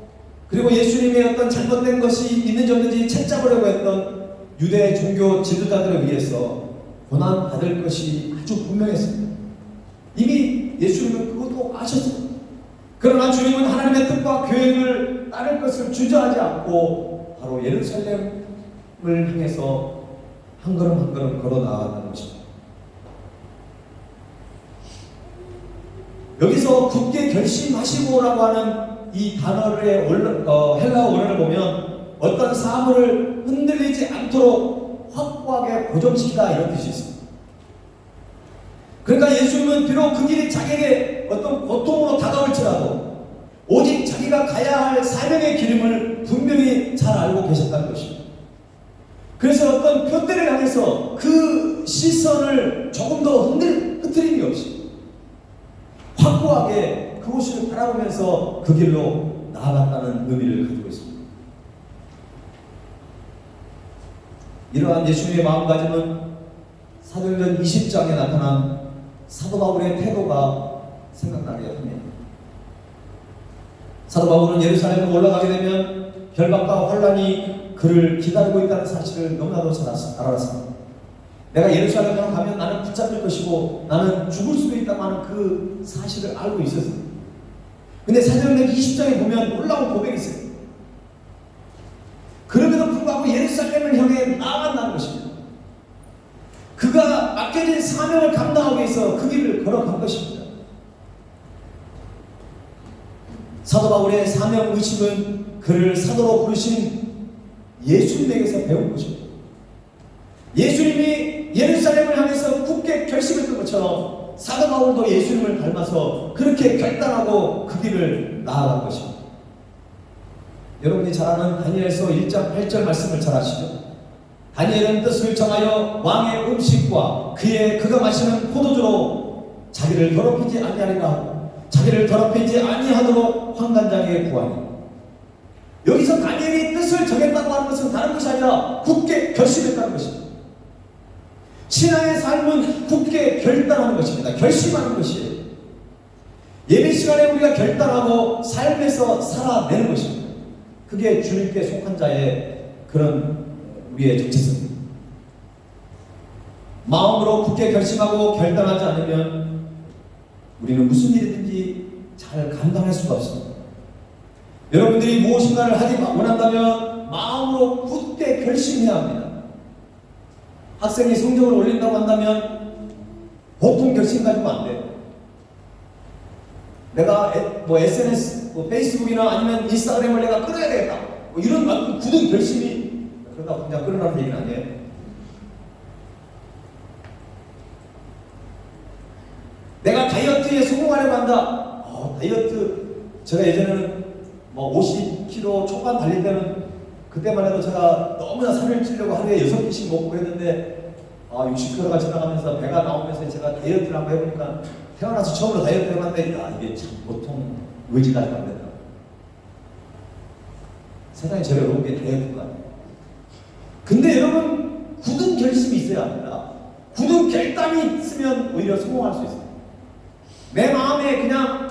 그리고 예수님의 어떤 잘못된 것이 있는지 없는지 채잡으려고 했던 유대 종교 지도자들에 의해서 고난받을 것이 아주 분명했습니다. 이미 예수님은 그것도 아셨습니다. 그러나 주님은 하나님의 뜻과 계획을 따를 것을 주저하지 않고 바로 예루살렘을 향해서 한 걸음 한 걸음 걸어 나아가는 것입니다. 여기서 굳게 결심하시고라고 하는 이 단어의 헬라어 원어를 보면 어떤 사물을 흔들리지 않도록 확고하게 고정시키다 이런 뜻이 있습니다. 그러니까 예수님은 비록 그 길이 자기에게 어떤 고통으로 다가올지라도 오직 자기가 가야 할 사명의 기름을 분명히 잘 알고 계셨다는 것입니다. 그래서 어떤 표대를 향해서 그 시선을 조금 더 흐트림이 없이 확고하게 그곳을 바라보면서 그 길로 나아갔다는 의미를 가지고 있습니다. 이러한 예수님의 마음가짐은 사도행전 20장에 나타난 사도 바울의 태도가 생각나게 합니다. 사도 바울은 예루살렘에 올라가게 되면 결박과 환란이 그를 기다리고 있다는 사실을 너무나도 잘 알았습니다. 내가 예루살렘으로 가면 나는 붙잡힐 것이고 나는 죽을 수도 있다고 하는 그 사실을 알고 있었습니다. 근데 사도행전 20장에 보면 놀라운 고백이 있어요. 그럼에도 불구하고 예루살렘을 향해 나아간다는 것입니다. 그가 맡겨진 사명을 감당하기 위해서 그 길을 걸어간 것입니다. 사도 바울의 사명 의식은 그를 사도로 부르신 예수님에게서 배운 것입니다. 예수님이 예루살렘을 향해서 굳게 결심했던 것처럼 사도 바울도 예수님을 닮아서 그렇게 결단하고 그 길을 나아간 것입니다. 여러분이 잘 아는 다니엘서 1장 8절 말씀을 잘 아시죠? 다니엘은 뜻을 정하여 왕의 음식과 그가 마시는 포도주로 자기를 더럽히지 아니하리라 하고 자기를 더럽히지 아니하도록 환관장에게 구하니. 여기서 다니엘이 뜻을 정했다고 하는 것은 다른 것이 아니라 굳게 결심했다는 것입니다. 신앙의 삶은 굳게 결단하는 것입니다. 결심하는 것이에요. 예배 시간에 우리가 결단하고 삶에서 살아내는 것입니다. 그게 주님께 속한 자의 그런 우리의 정체성입니다. 마음으로 굳게 결심하고 결단하지 않으면 우리는 무슨 일이든지 잘 감당할 수가 없습니다. 여러분들이 무엇인가를 하기 원한다면 마음으로 굳게 결심해야 합니다. 학생이 성적을 올린다고 한다면 보통 결심 가지고 안 돼요. 내가 SNS, 페이스북이나 아니면 인스타그램을 내가 끌어야 되겠다. 이런 굳은 결심이 그러다 그냥 끌어나는 얘기는 아니에요. 성공하려고 한다. 다이어트, 제가 예전에는 뭐 50kg 초반 달릴 때는 그때만 해도 제가 너무나 살을 찌려고 하루에 6끼씩 먹고 그랬는데 60kg가 지나가면서 배가 나오면서 제가 다이어트를 한번 해보니까 태어나서 처음으로 다이어트 해봤는데 이게 참 보통 의지가 안 된다. 세상에 제일 어려운 게 다이어트가 아니에요. 근데 여러분, 굳은 결심이 있어야 합니다. 굳은 결단이 있으면 오히려 성공할 수 있어요. 내 마음에 그냥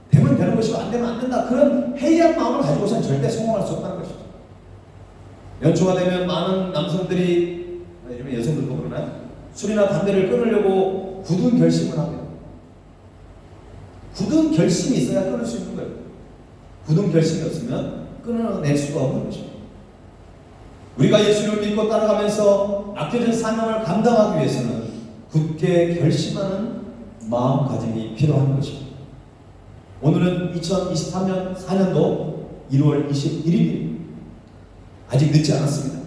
되면 되는 것이고 안 되면 안 된다, 그런 해이한 마음을 가지고서는 절대 성공할 수 없다는 것이죠. 연초가 되면 많은 남성들이, 요즘에 여성들도 그러나요? 술이나 담배를 끊으려고 굳은 결심을 합니다. 굳은 결심이 있어야 끊을 수 있는 거예요. 굳은 결심이 없으면 끊어낼 수가 없는 것입니다. 우리가 예수를 믿고 따라가면서 맡겨진 사명을 감당하기 위해서는 굳게 결심하는 마음가짐이 필요한 것입니다. 오늘은 2023년 4년도 1월 21일입니다. 아직 늦지 않았습니다.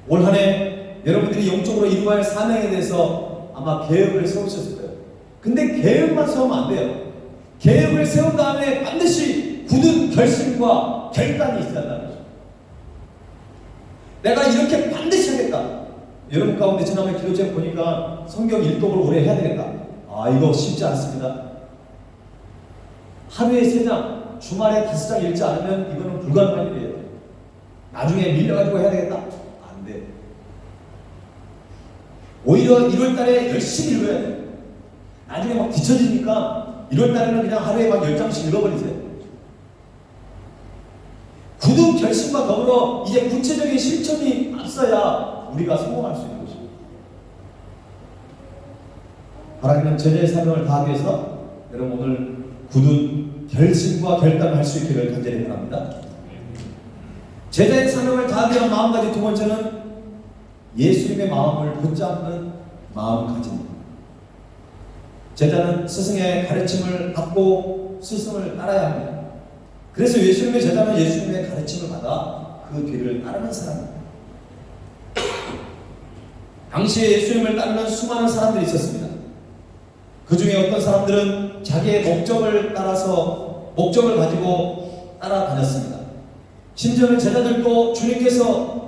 올 한 해 여러분들이 영적으로 이루어야 할 사명에 대해서 아마 계획을 세우셨을 거예요. 근데 계획만 세우면 안 돼요. 계획을 세운 다음에 반드시 굳은 결심과 결단이 있어야 한다는 거죠. 내가 이렇게 반드시 하겠다. 여러분 가운데 지난번에 기도책 보니까 성경 일독을 올해 해야 되겠다. 이거 쉽지 않습니다. 하루에 3장, 주말에 5장 읽지 않으면 이거는 불가능한 일이에요. 나중에 밀려가지고 해야 되겠다? 안 돼. 오히려 1월달에 열심히 읽어야 돼요. 나중에 막 뒤처지니까 1월달에는 그냥 하루에 막 10장씩 읽어버리세요. 굳은 결심과 더불어 이제 구체적인 실천이 앞서야 우리가 성공할 수 있는 것입니다. 하나님은 제자의 사명을 다하기 위해서 여러분 오늘 굳은 결심과 결단을 할 수 있기를 간절히 바랍니다. 제자의 사명을 다하기 위한 마음가짐 두 번째는 예수님의 마음을 붙잡는 마음가짐입니다. 제자는 스승의 가르침을 받고 스승을 따라야 합니다. 그래서 예수님의 제자는 예수님의 가르침을 받아 그 뒤를 따르는 사람입니다. 당시에 예수님을 따르는 수많은 사람들이 있었습니다. 그 중에 어떤 사람들은 자기의 목적을 따라서 목적을 가지고 따라다녔습니다. 심지어는 제자들도 주님께서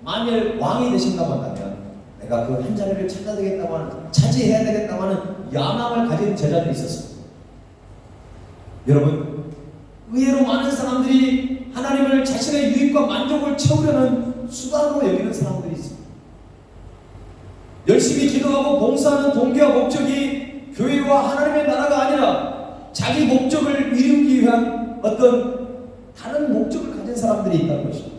만일 왕이 되신다고 한다면 내가 그 한 자리를 찾아야 되겠다고 하는, 차지해야 되겠다고 하는 야망을 가진 제자들이 있었습니다. 여러분, 의외로 많은 사람들이 하나님을 자신의 유익과 만족을 채우려는 수단으로 여기는 사람들이 있습니다. 열심히 기도하고 봉사하는 동기와 목적이 교회와 하나님의 나라가 아니라 자기 목적을 이루기 위한 어떤 다른 목적을 가진 사람들이 있다는 것입니다.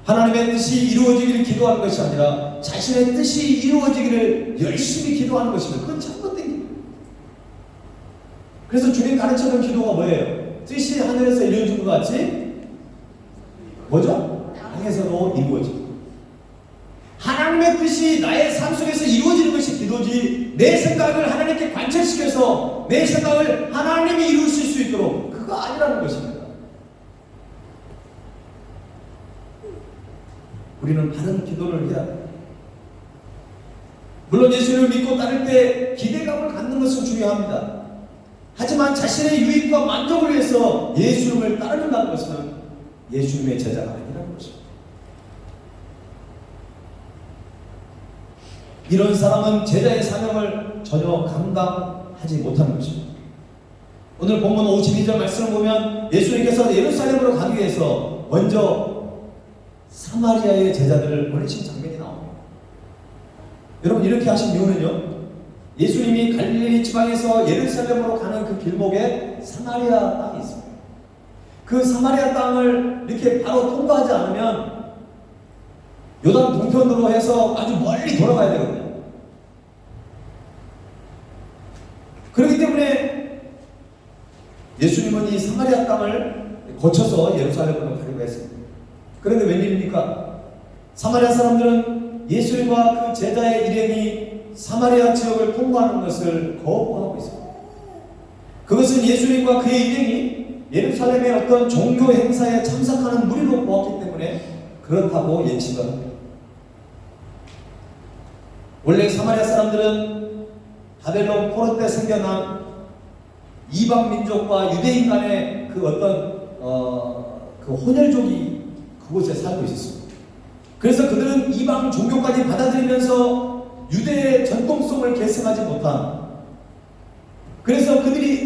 하나님의 뜻이 이루어지기를 기도하는 것이 아니라 자신의 뜻이 이루어지기를 열심히 기도하는 것입니다. 그건 잘못된 길이에요. 그래서 주님 가르쳐준 기도가 뭐예요? 뜻이 하늘에서 이루어진 것 같이 뭐죠? 땅에서도 이루어지고, 하나님의 뜻이 나의 삶 속에서 이루어지는 것이 기도지, 내 생각을 하나님께 관철시켜서 내 생각을 하나님이 이루실 수 있도록 그거 아니라는 것입니다. 우리는 바른 기도를 해야 합니다. 물론 예수님을 믿고 따를 때 기대감을 갖는 것은 중요합니다. 하지만 자신의 유익과 만족을 위해서 예수님을 따른다는 것은 예수님의 제자가 아니라는 것입니다. 이런 사람은 제자의 사명을 전혀 감당하지 못하는 것입니다. 오늘 본문 52절 말씀을 보면 예수님께서 예루살렘으로 가기 위해서 먼저 사마리아의 제자들을 보내신 장면이 나옵니다. 여러분, 이렇게 하신 이유는요, 예수님이 갈릴리 지방에서 예루살렘으로 가는 그 길목에 사마리아 땅이 있습니다. 그 사마리아 땅을 이렇게 바로 통과하지 않으면 요단 동편으로 해서 아주 멀리 돌아가야 되거든요. 그렇기 때문에 예수님은 이 사마리아 땅을 거쳐서 예루살렘으로 가려고 했습니다. 그런데 웬일입니까? 사마리아 사람들은 예수님과 그 제자의 일행이 사마리아 지역을 통과하는 것을 거부하고 있습니다. 그것은 예수님과 그의 일행이 예루살렘의 어떤 종교 행사에 참석하는 무리로 보았기 때문에 그렇다고 예측을 합니다. 원래 사마리아 사람들은 바벨론 포로 때 생겨난 이방 민족과 유대인 간의 그 어떤 그 혼혈족이 그곳에 살고 있었습니다. 그래서 그들은 이방 종교까지 받아들이면서 유대의 전통성을 계승하지 못한, 그래서 그들이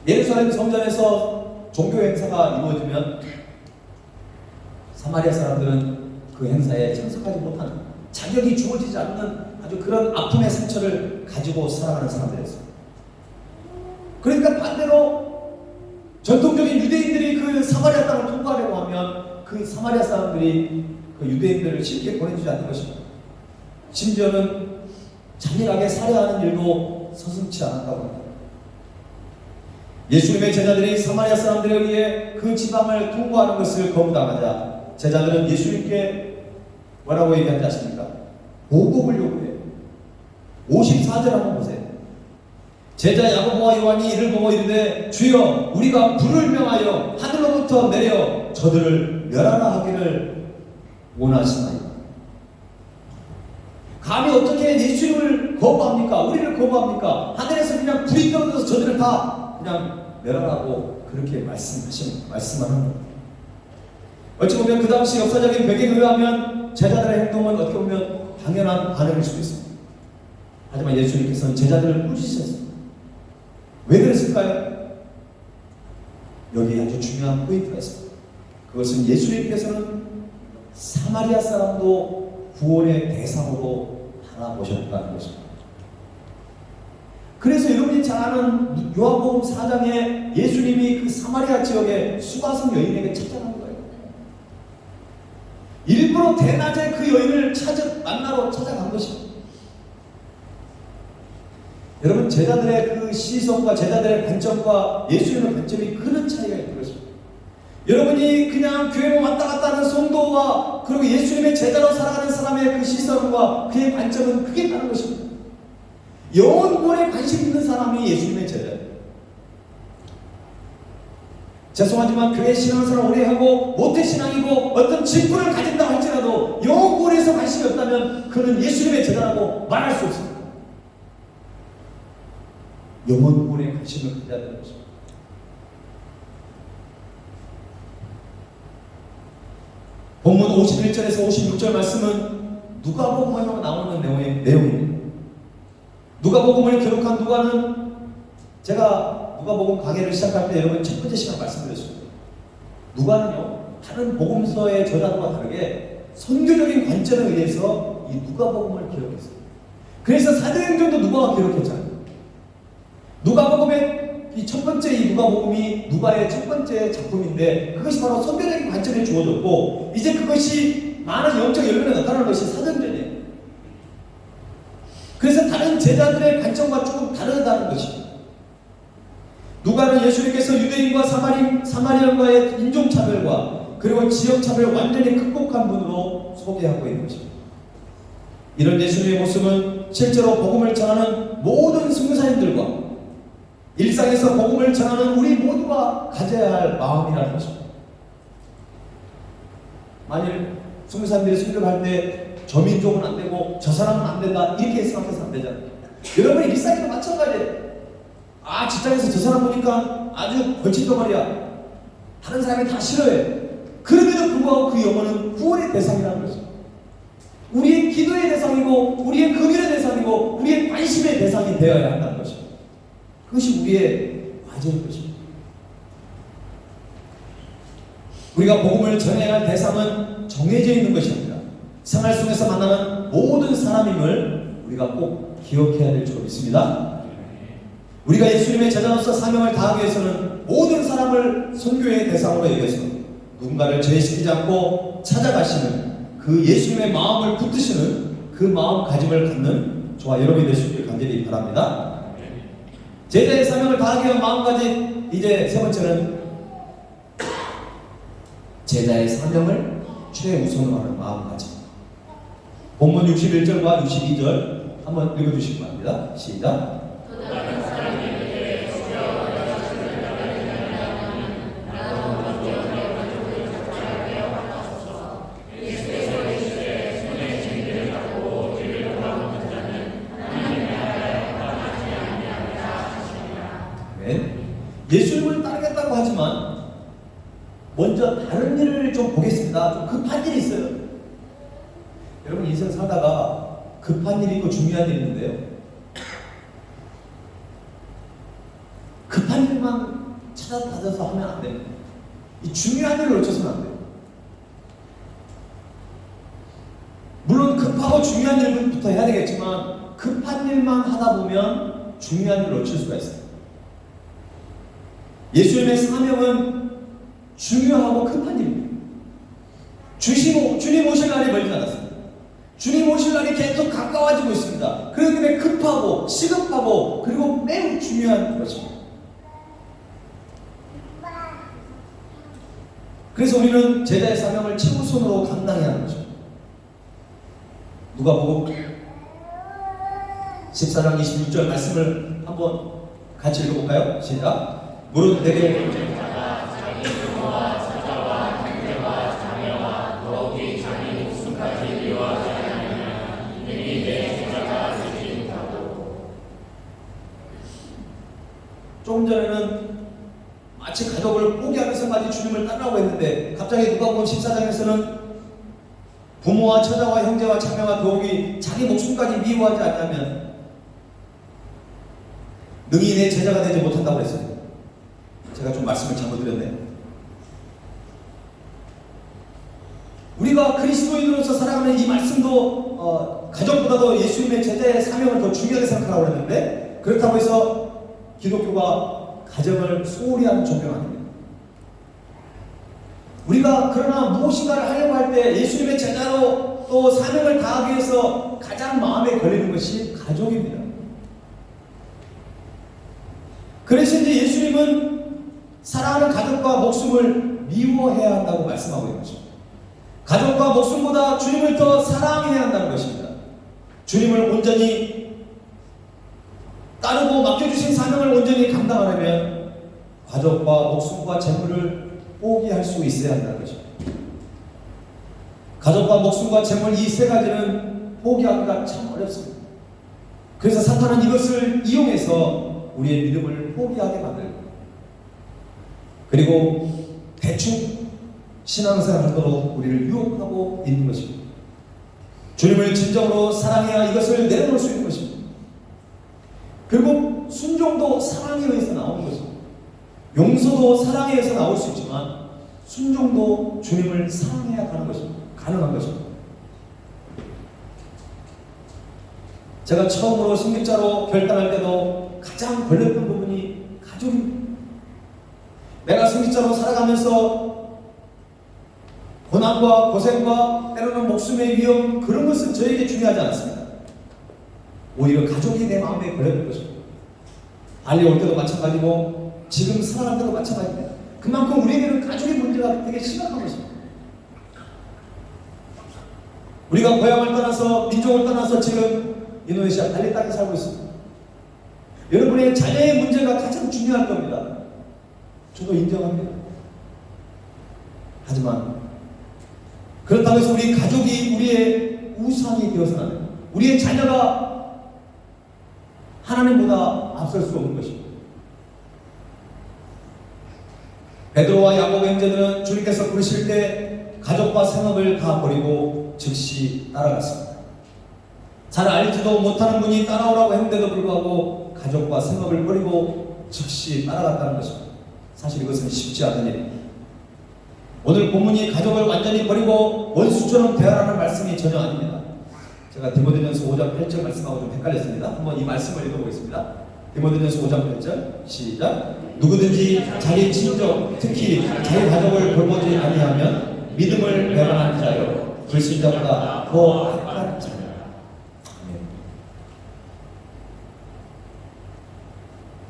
예루살렘 성전에서 종교 행사가 이루어지면 사마리아 사람들은 그 행사에 참석하지 못하는, 자격이 주어지지 않는 아주 그런 아픔의 상처를 가지고 살아가는 사람들이었어요. 그러니까 반대로 전통적인 유대인들이 그 사마리아 땅을 통과하려고 하면 그 사마리아 사람들이 그 유대인들을 쉽게 보내주지 않는 것입니다. 심지어는 잔인하게 살해하는 일도 서슴지 않았다고 합니다. 예수님의 제자들이 사마리아 사람들에 의해 그 지방을 통과하는 것을 거부당하자 제자들은 예수님께 뭐라고 얘기하지 않습니까? 보복을 요구해요. 54절 한번 보세요. 제자 야고보와 요한이 이를 보고 이르되 주여 우리가 불을 명하여 하늘로부터 내려 저들을 멸하라 하기를 원하시나이다. 감히 어떻게 예수님을 거부합니까? 우리를 거부합니까? 하늘에서 그냥 불이 떨어져서 저들을 다 그냥 멸하라고 그렇게 말씀하는 겁니다. 어찌 보면 그 당시 역사적인 배경에 의하면 제자들의 행동은 어떻게 보면 당연한 반응일 수도 있습니다. 하지만 예수님께서는 제자들을 꾸짖으셨습니다. 왜 그랬을까요? 여기 아주 중요한 포인트가 있습니다. 그것은 예수님께서는 사마리아 사람도 구원의 대상으로 바라보셨다는 것입니다. 그래서 여러분이 잘 아는 요한복음 4장에 예수님이 그 사마리아 지역의 수가성 여인에게 찾아간 거예요. 일부러 대낮에 그 여인을 만나러 찾아간 것입니다. 여러분, 제자들의 그 시선과 제자들의 관점과 예수님의 관점이 그런 차이가 있는 것입니다. 여러분이 그냥 교회로 왔다 갔다 하는 성도와 그리고 예수님의 제자로 살아가는 사람의 그 시선과 그의 관점은 크게 다른 것입니다. 영혼 구원에 관심 있는 사람이 예수님의 제자예요. 죄송하지만 교회 신앙생활을 오래 하고 모태신앙이고 어떤 직분을 가진다 할지라도 영혼 구원에서 관심이 없다면 그는 예수님의 제자라고 말할 수 없습니다. 영혼 구원에 관심을 가져야 되는 것입니다. 본문 51절에서 56절 말씀은 누가복음에 나오는 내용입니다. 누가복음을 기록한 누가는 제가 누가복음 강해를 시작할 때 여러분 첫 번째 시간 말씀드렸습니다. 누가는요 다른 복음서의 저자들과 다르게 선교적인 관점에 의해서 이 누가복음을 기록했어요. 그래서 사도행전도 누가가 기록했잖아요. 누가복음의 이 첫 번째 이 누가복음이 누가의 첫 번째 작품인데 그것이 바로 선교적인 관점에 주어졌고 이제 그것이 많은 영적 열매에 나타나는 것이 사도행전이에요. 그래서 다른 제자들의 관점과 조금 다르다는 것입니다. 누가는 예수님께서 유대인과 사마리아인과의 인종차별과 그리고 지역차별을 완전히 극복한 분으로 소개하고 있는 것입니다. 이런 예수님의 모습은 실제로 복음을 전하는 모든 승사님들과 일상에서 복음을 전하는 우리 모두가 가져야 할 마음이라는 것입니다. 만일 승사님들이 설교할 때 저 민족은 안 되고 저 사람은 안 된다 이렇게 생각해서 안 되잖아요. 여러분 일상에도 마찬가지예요. 아 직장에서 저 사람 보니까 아주 벌칙덩어리야. 다른 사람이 다 싫어해. 그럼에도 불구하고 그 영혼은 구원의 대상이라는 것입니다. 우리의 기도의 대상이고 우리의 금일의 대상이고 우리의 관심의 대상이 되어야 한다는 것입니다. 그것이 우리의 과제인 것입니다. 우리가 복음을 전해야 할 대상은 정해져 있는 것이 아니라 생활 속에서 만나는 모든 사람임을 우리가 꼭 기억해야 될 줄 믿습니다. 우리가 예수님의 제자로서 사명을 다하기 위해서는 모든 사람을 선교의 대상으로 여겨서 누군가를 제외시키지 않고 찾아가시는 그 예수님의 마음을 붙드시는 그 마음가짐을 갖는 저와 여러분이 될 수 있기를 간절히 바랍니다. 제자의 사명을 다하기 위한 마음가짐, 이제 세 번째는 제자의 사명을 최우선으로 하는 마음가짐. 본문 61절과 62절 한번 읽어주시기 바랍니다. 시작. 먼저 다른 일을 좀 보겠습니다. 좀 급한 일이 있어요. 여러분 인생 살다가 급한 일이 있고 중요한 일이 있는데요. 급한 일만 찾아다녀서 하면 안 됩니다. 이 중요한 일을 놓쳐서는 안 돼요. 물론 급하고 중요한 일부터 해야 되겠지만 급한 일만 하다 보면 중요한 일을 놓칠 수가 있어요. 예수님의 사명은 중요하고 급한 일입니다. 주님 오실 날이 멀지 않았습니다. 주님 오실 날이 계속 가까워지고 있습니다. 그렇기 때문에 급하고 시급하고 그리고 매우 중요한 것입니다. 그래서 우리는 제자의 사명을 최우선으로 감당해야 하는 것입니다. 누가복음 14장 26절 말씀을 한번 같이 읽어볼까요? 시작. 무릇 내게 조금 전에는 마치 가족을 포기하면서까지 주님을 따르라고 했는데 갑자기 누가복음 14장에서는 부모와 처자와 형제와 자매와 더욱이 자기 목숨까지 미워하지 않냐면 능히 내 제자가 되지 못한다고 했어요. 제가 좀 말씀을 잘못 드렸네요. 우리가 그리스도인으로서 살아가는 이 말씀도 가족보다도 예수님의 제자의 사명을 더 중요하게 생각하라고 했는데 그렇다고 해서 기독교가 가정을 소홀히 하는 종교는 아닙니다. 우리가 그러나 무엇인가를 하려고 할 때 예수님의 제자로 또 사명을 다하기 위해서 가장 마음에 걸리는 것이 가족입니다. 그래서 이제 예수님은 사랑하는 가족과 목숨을 미워해야 한다고 말씀하고 있는 것입니다. 가족과 목숨보다 주님을 더 사랑해야 한다는 것입니다. 주님을 온전히 따르고 맡겨주신 사명을 온전히 감당하려면 가족과 목숨과 재물을 포기할 수 있어야 한다는 것입니다. 가족과 목숨과 재물 이 세 가지는 포기하기가 참 어렵습니다. 그래서 사탄은 이것을 이용해서 우리의 믿음을 포기하게 만들고 그리고 대충 신앙생활을 하도록 우리를 유혹하고 있는 것입니다. 주님을 진정으로 사랑해야 이것을 내려놓을 수 있는 것입니다. 그리고 순종도 사랑에 의해서 나오는 것입니다. 용서도 사랑에 의해서 나올 수 있지만 순종도 주님을 사랑해야 가는 것입니다. 가능한 것입니다. 제가 처음으로 성직자로 결단할 때도 가장 걸렸던 부분이 가족입니다. 내가 성직자로 살아가면서 고난과 고생과 때로는 목숨의 위험 그런 것은 저에게 중요하지 않았습니다. 오히려 가족이 내 마음에 걸렸던 것입니다. 빨리 올 때도 마찬가지고 지금 살아갈 때도 마찬가지입니다. 그만큼 우리에게는 가족의 문제가 되게 심각한 것입니다. 우리가 고향을 떠나서 민족을 떠나서 지금 인도네시아 발리 땅에 살고 있습니다. 여러분의 자녀의 문제가 가장 중요할 겁니다. 저도 인정합니다. 하지만 그렇다고 해서 우리 가족이 우리의 우상이 되어서는 안 됩니다. 우리의 자녀가 하나님보다 앞설 수 없는 것입니다. 베드로와 야고보의 형제들은 주님께서 부르실 때 가족과 생업을 다 버리고 즉시 따라갔습니다. 잘 알지도 못하는 분이 따라오라고 했는데도 불구하고 가족과 생업을 버리고 즉시 따라갔다는 것입니다. 사실 이것은 쉽지 않은 일입니다. 오늘 본문이 가족을 완전히 버리고 원수처럼 대하라는 말씀이 전혀 아닙니다. 제가 디모데전서 5장 8절 말씀하고 좀 헷갈렸습니다. 한번 이 말씀을 읽어보겠습니다. 디모데전서 5장 8절 시작. 누구든지 자기 친족 특히 자기 가족을 돌보지 아니하면 믿음을 배반한 자요 불신자보다 더 악한 자요.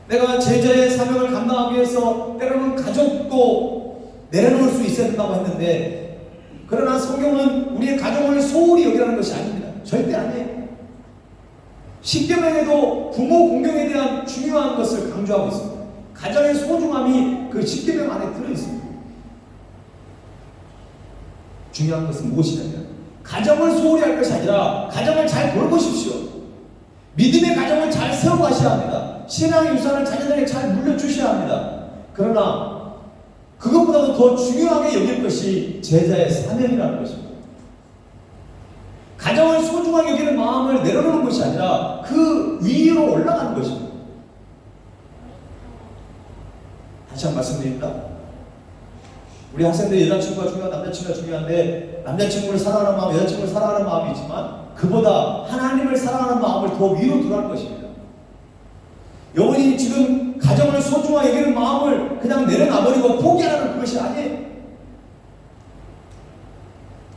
내가 제자의 사명을 감당하기 위해서 때로는 가족도 내려놓을 수 있어야 된다고 했는데 그러나 성경은 우리의 가족을 소홀히 여기라는 것이 아닙니다. 절대 아니에요. 십계명에도 부모 공경에 대한 중요한 것을 강조하고 있습니다. 가정의 소중함이 그 십계명 안에 들어있습니다. 중요한 것은 무엇이냐면 가정을 소홀히 할 것이 아니라 가정을 잘 돌보십시오. 믿음의 가정을 잘 세워가셔야 합니다. 신앙의 유산을 자녀들에게 잘 물려주셔야 합니다. 그러나 그것보다도 더 중요하게 여길 것이 제자의 사명이라는 것입니다. 가정을 소중하게 여기는 마음을 내려놓는 것이 아니라 그 위로 올라가는 것입니다. 다시 한번 말씀드립니다. 우리 학생들 여자친구가 중요하고 남자친구가 중요한데 남자친구를 사랑하는 마음, 여자친구를 사랑하는 마음이 있지만 그보다 하나님을 사랑하는 마음을 더 위로 두라는 것입니다. 여러분이 지금 가정을 소중하게 여기는 마음을 그냥 내려놔버리고 포기하라는 그것이 아니에요.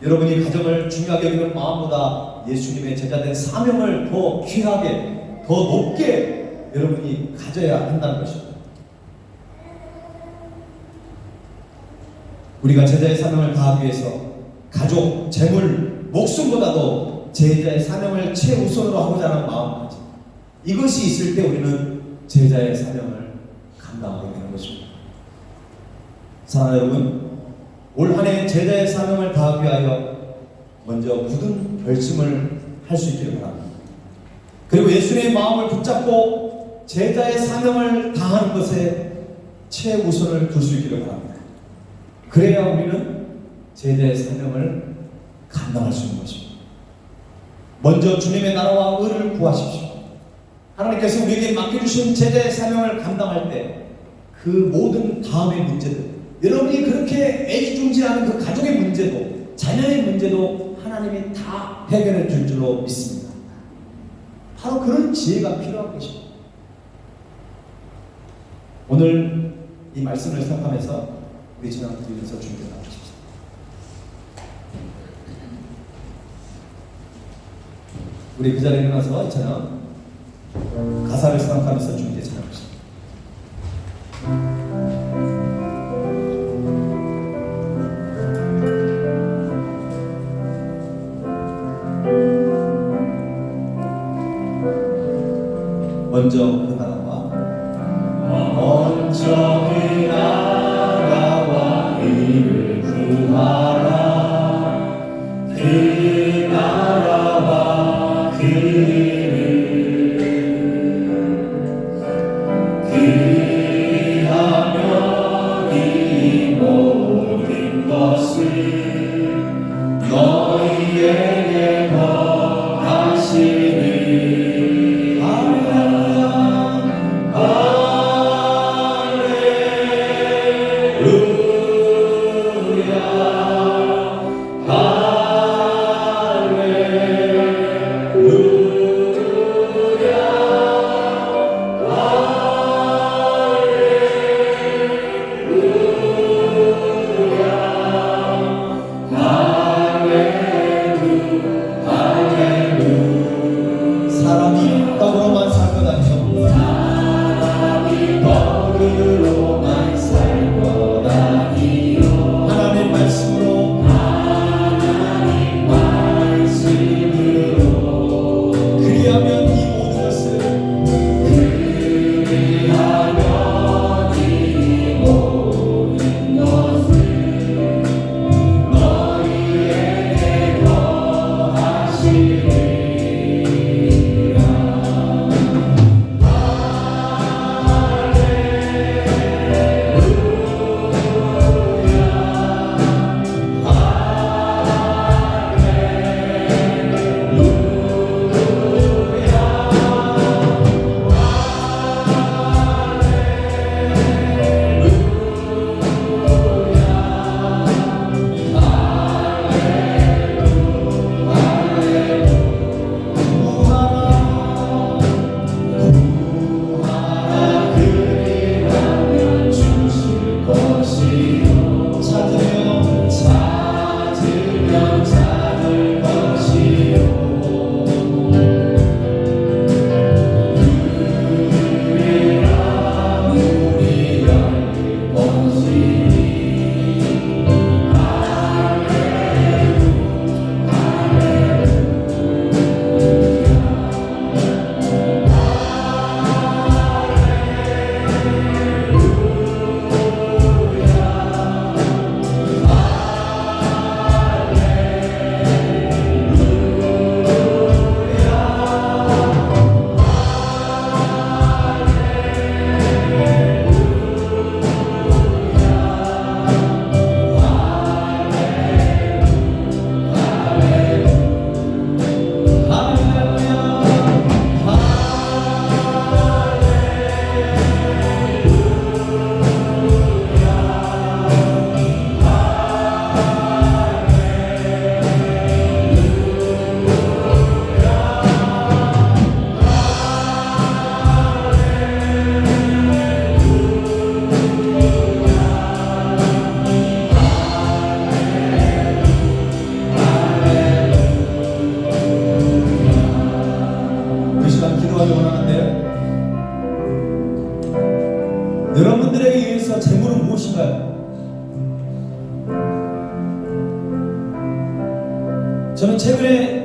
여러분이 가정을 중요하게 여기는 마음보다 예수님의 제자된 사명을 더 귀하게, 더 높게 여러분이 가져야 한다는 것입니다. 우리가 제자의 사명을 다하기 위해서 가족, 재물, 목숨보다도 제자의 사명을 최우선으로 하고자 하는 마음까지, 이것이 있을 때 우리는 제자의 사명을 감당하게 되는 것입니다. 사랑하는 여러분, 올 한 해 제자의 사명을 다하기 위하여 먼저 굳은 결심을 할 수 있기를 바랍니다. 그리고 예수님의 마음을 붙잡고 제자의 사명을 다하는 것에 최우선을 둘 수 있기를 바랍니다. 그래야 우리는 제자의 사명을 감당할 수 있는 것입니다. 먼저 주님의 나라와 의를 구하십시오. 하나님께서 우리에게 맡겨주신 제자의 사명을 감당할 때 그 모든 다음의 문제들, 여러분이 그렇게 애지중지하는 그 가족의 문제도, 자녀의 문제도 하나님이 다 해결해 줄 줄로 믿습니다. 바로 그런 지혜가 필요한 것입니다. 오늘 이 말씀을 생각하면서 우리 찬양 드리면서 준비해 나가십시오. 우리 그 자리에 일어나서 이 찬양 가사를 생각하면서 준비해 찬양합시다. 먼저 그 나라와 의를 구하라. 그 나라와 그 의를 그리하며 이 모든 것을 너희에게 더하시리. 할렐루야. 저는 최근에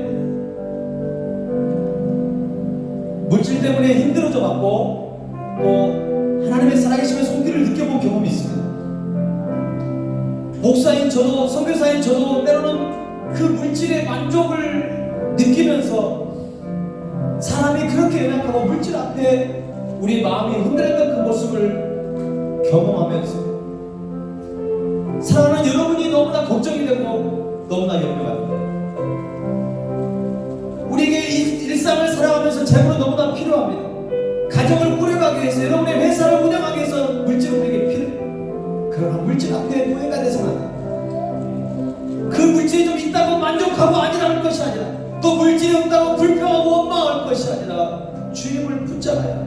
물질 때문에 힘들어져 봤고 또 하나님의 살아계심의 손길을 느껴본 경험이 있습니다. 목사인 저도 선교사인 저도 때로는 그 물질의 만족을 느끼면서 사람이 그렇게 연약하고 물질 앞에 우리 마음이 흔들렸던 그 모습을 경험하면서 사랑하는 여러분이 너무나 걱정이 되고 너무나 염려가 됩니다. 우리에게 일상을 살아가면서 재물은 너무나 필요합니다. 가정을 꾸려가기 위해서 여러분의 회사를 운영하기 위해서 물질은 우리에게 필요해요. 그러나 물질 앞에 노예가 돼서는 안 돼요. 그 물질이 좀 있다고 만족하고 아니라는 것이 아니라 또 물질이 없다고 불평하고 원망할 것이 아니라 주님을 붙잡아야 해요.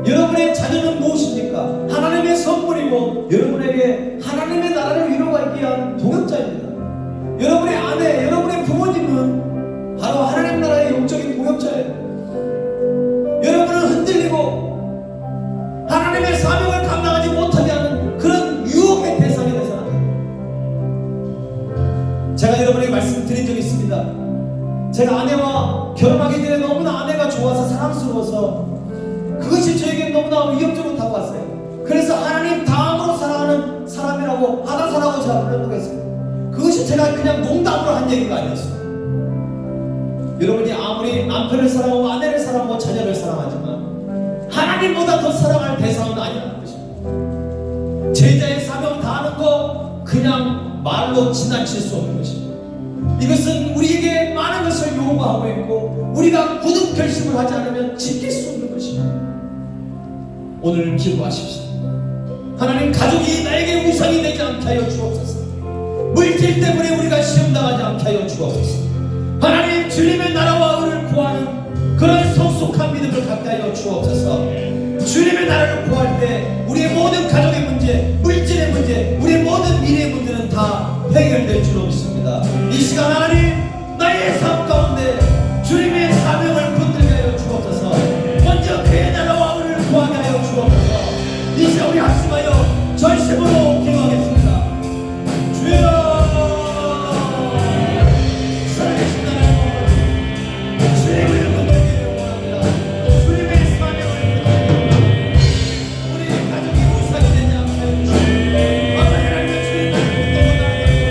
여러분의 자녀는 무엇입니까? 하나님의 선물이고 여러분에게 하나님의 나라를 이루어가기 위한 동역자입니다. 여러분의 아내, 여러분의 부모님은 바로 하나님 나라의 영적인 동역자예요. 여러분은 흔들리고 하나님의 사명을 감당하지 못하게 하는 그런 유혹의 대상이 되서는 안 돼요. 제가 여러분에게 말씀드린 적이 있습니다. 제가 아내와 결혼하기 전에 너무나 아내가 좋아서 사랑스러워서 그것이 저에게 너무나 위협적으로 다가왔어요. 그래서 하나님 다음으로 사랑하는 사람이라고 하나사라고 제가 불렀다고 했습니다. 그것이 제가 그냥 농담으로 한 얘기가 아니었어요. 여러분이 아무리 남편을 사랑하고 아내를 사랑하고 자녀를 사랑하지만 하나님보다 더 사랑할 대상은 아니라는 것입니다. 제자의 사명 다하는 거 그냥 말로 지나칠 수 없는 것입니다. 이것은 우리에게 많은 것을 요구하고 있고 우리가 굳은 결심을 하지 않으면 지킬 수 없는 것입니다. 오늘 기도하십시오. 하나님, 가족이 나에게 우상이 되지 않게 하여 주옵소서. 물질 때문에 우리가 시험당하지 않게 하여 주옵소서. 하나님, 주님의 나라와 의를 구하는 그런 성숙한 믿음을 갖게 하여 주옵소서. 주님의 나라를 구할 때 우리의 모든 가족의 문제, 물질의 문제, 우리의 모든 미래의 문제는 다 해결될 줄로 믿습니다. 이 시간 하나님, 나의 삶 가운데 주님의 사명을 붙들게 하여 주옵소서. 먼저 그의 나라와 의를 구하게 하여 주옵소서. 이 시간 우리 학습하여 전심으로 기도하겠습니다. 주여, 살아계신 하나님, 주의 이름을 높이기를 원합니다. 주님의 사명을 우리 가족이 우상이 되지 않게 하여 주시옵소서. 하나님, 주님 나를 붙들고 나아가시라.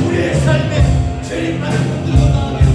우리의 삶에 주님 나를 붙들고 나아가시라.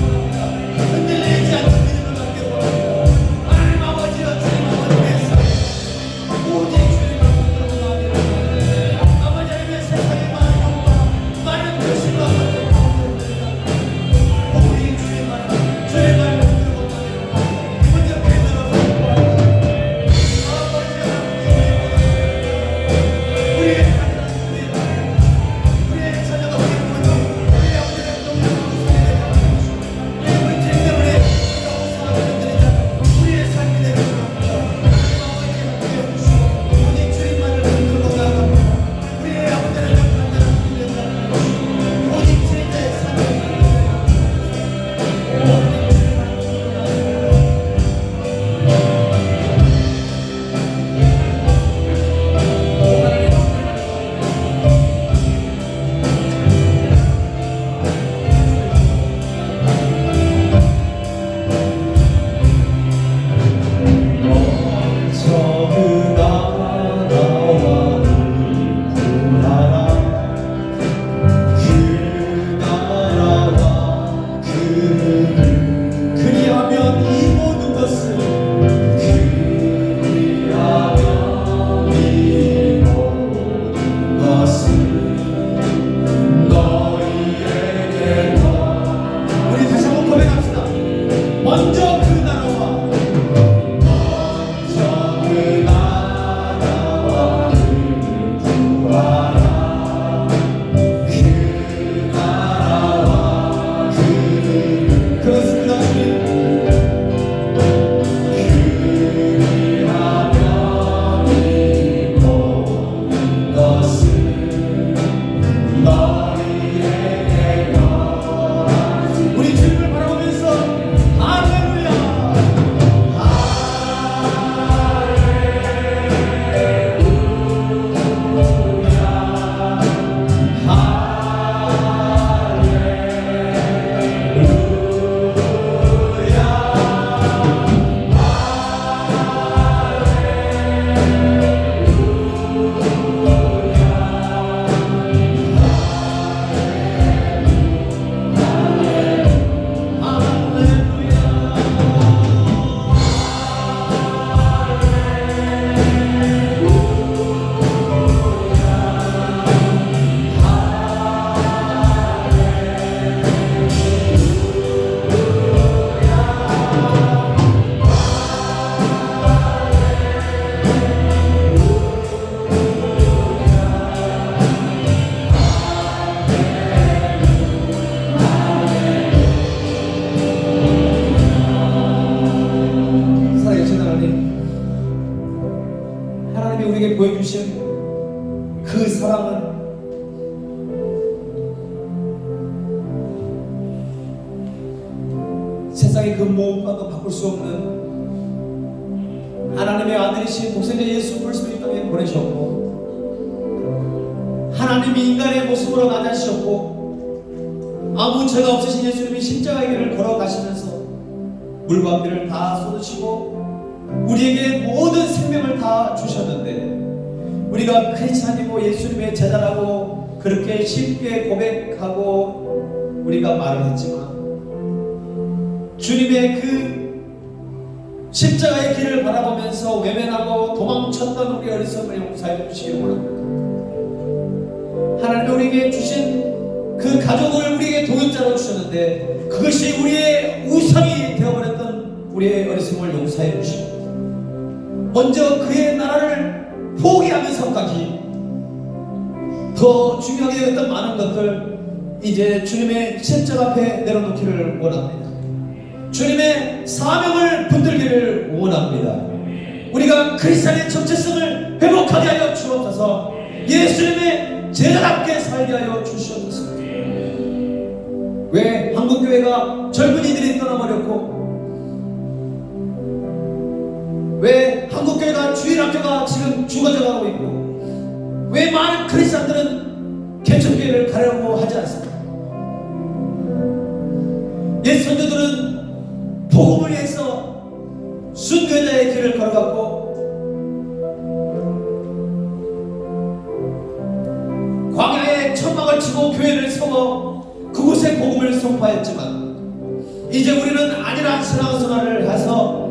세상의 그 무엇과도 바꿀 수 없는 하나님의 아들이신 독생자 예수 그리스도를 이 땅에 보내셨고, 하나님이 인간의 모습으로 나타나셨고, 아무 죄가 없으신 예수님이 십자가의 길을 걸어가시면서 물과 피를 다 쏟으시고 우리에게 모든 생명을 다 주셨는데, 우리가 크리스찬이고 예수님의 제자라고 그렇게 쉽게 고백하고 우리가 말을 했지만, 주님의 그 십자가의 길을 바라보면서 외면하고 도망쳤던 우리 어리석음을 용서해 주시기 원합니다. 하나님이 우리에게 주신 그 가족을 우리에게 동역자로 주셨는데, 그것이 우리의 우상이 되어버렸던 우리의 어리석음을 용서해 주시고, 먼저 그의 나라를 포기하면서까지 더 중요하게 여겼던 많은 것들 이제 주님의 십자가 앞에 내려놓기를 원합니다. 주님의 사명을 붙들기를 원합니다. 우리가 크리스찬의 정체성을 회복하게 하여 주옵소서. 예수님의 제자답게 살게 하여 주시옵소서. 왜 한국교회가 젊은이들이 떠나버렸고, 왜 한국교회가 주일학교가 지금 죽어져가고 있고, 왜 많은 크리스찬들은 개척교회를 가려고 하지 않습니까? 옛 선조들은 복음을 위해서 순교자의 길을 걸어갔고, 광야에 천막을 치고 교회를 세워 그곳에 복음을 선포하였지만, 이제 우리는 아니라 신앙생활을 해서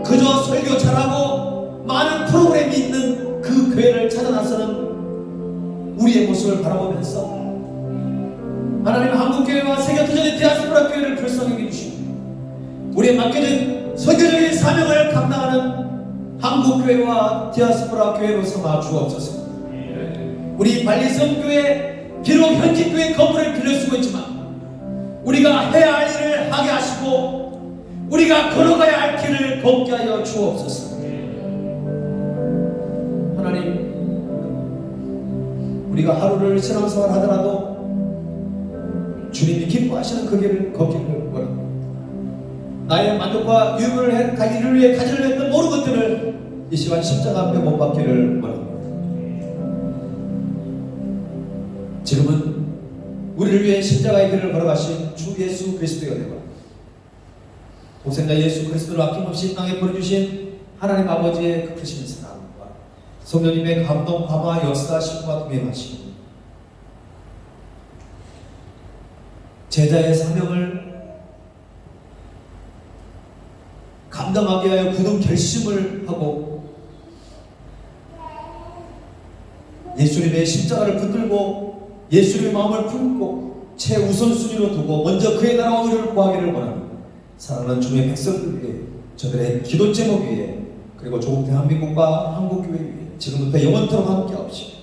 그저 설교 잘하고 많은 프로그램이 있는 그 교회를 찾아 나서는 우리의 모습을 바라보면서 하나님 한국교회와 세계토전의 디아스포라 교회를 불쌍히 주시고, 우리의 맡겨진 설교적인 사명을 감당하는 한국교회와 디아스포라 교회로 삼아 주옵소서. 우리 발리성교회 비록 현직교회 건물을 빌려 쓰고 있지만, 우리가 해야 할 일을 하게 하시고 우리가 걸어가야 할 길을 걷게 하여 주옵소서. 하나님, 우리가 하루를 신앙생활 하더라도 주님이 기뻐하시는 그 길을 걷기를 원합니다. 나의 만족과 유익을 가기를 위해 가지려 했던 모든 것들을 이 시간 십자가 앞에 못 박기를 원합니다. 지금은 우리를 위해 십자가의 길을 걸어가신 주 예수 그리스도의 은혜와 독생자 예수 그리스도를 아낌없이 이 땅에 보내주신 하나님 아버지의 그 크신 사랑과 성령님의 감동, 감화, 역사하심과 동행하시고, 제자의 사명을 감당하게 하여 굳은 결심을 하고 예수님의 십자가를 붙들고 예수님의 마음을 품고 최우선순위로 두고 먼저 그의 나라와 의를 구하기를 원합니다. 사랑하는 주님의 백성들 위해, 저들의 기도 제목 위에, 그리고 조국 대한민국과 한국교회 위에 지금부터 영원토록 함께 하옵시고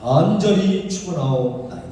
간절히 축원하옵나이다.